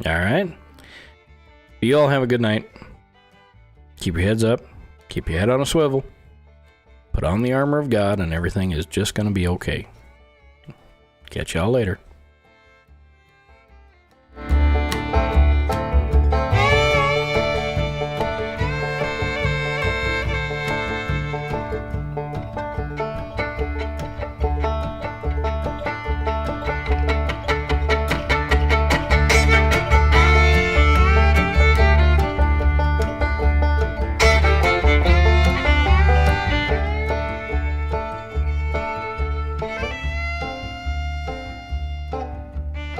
A: Alright? You all have a good night. Keep your heads up. Keep your head on a swivel. Put on the armor of God and everything is just going to be okay. Catch y'all later.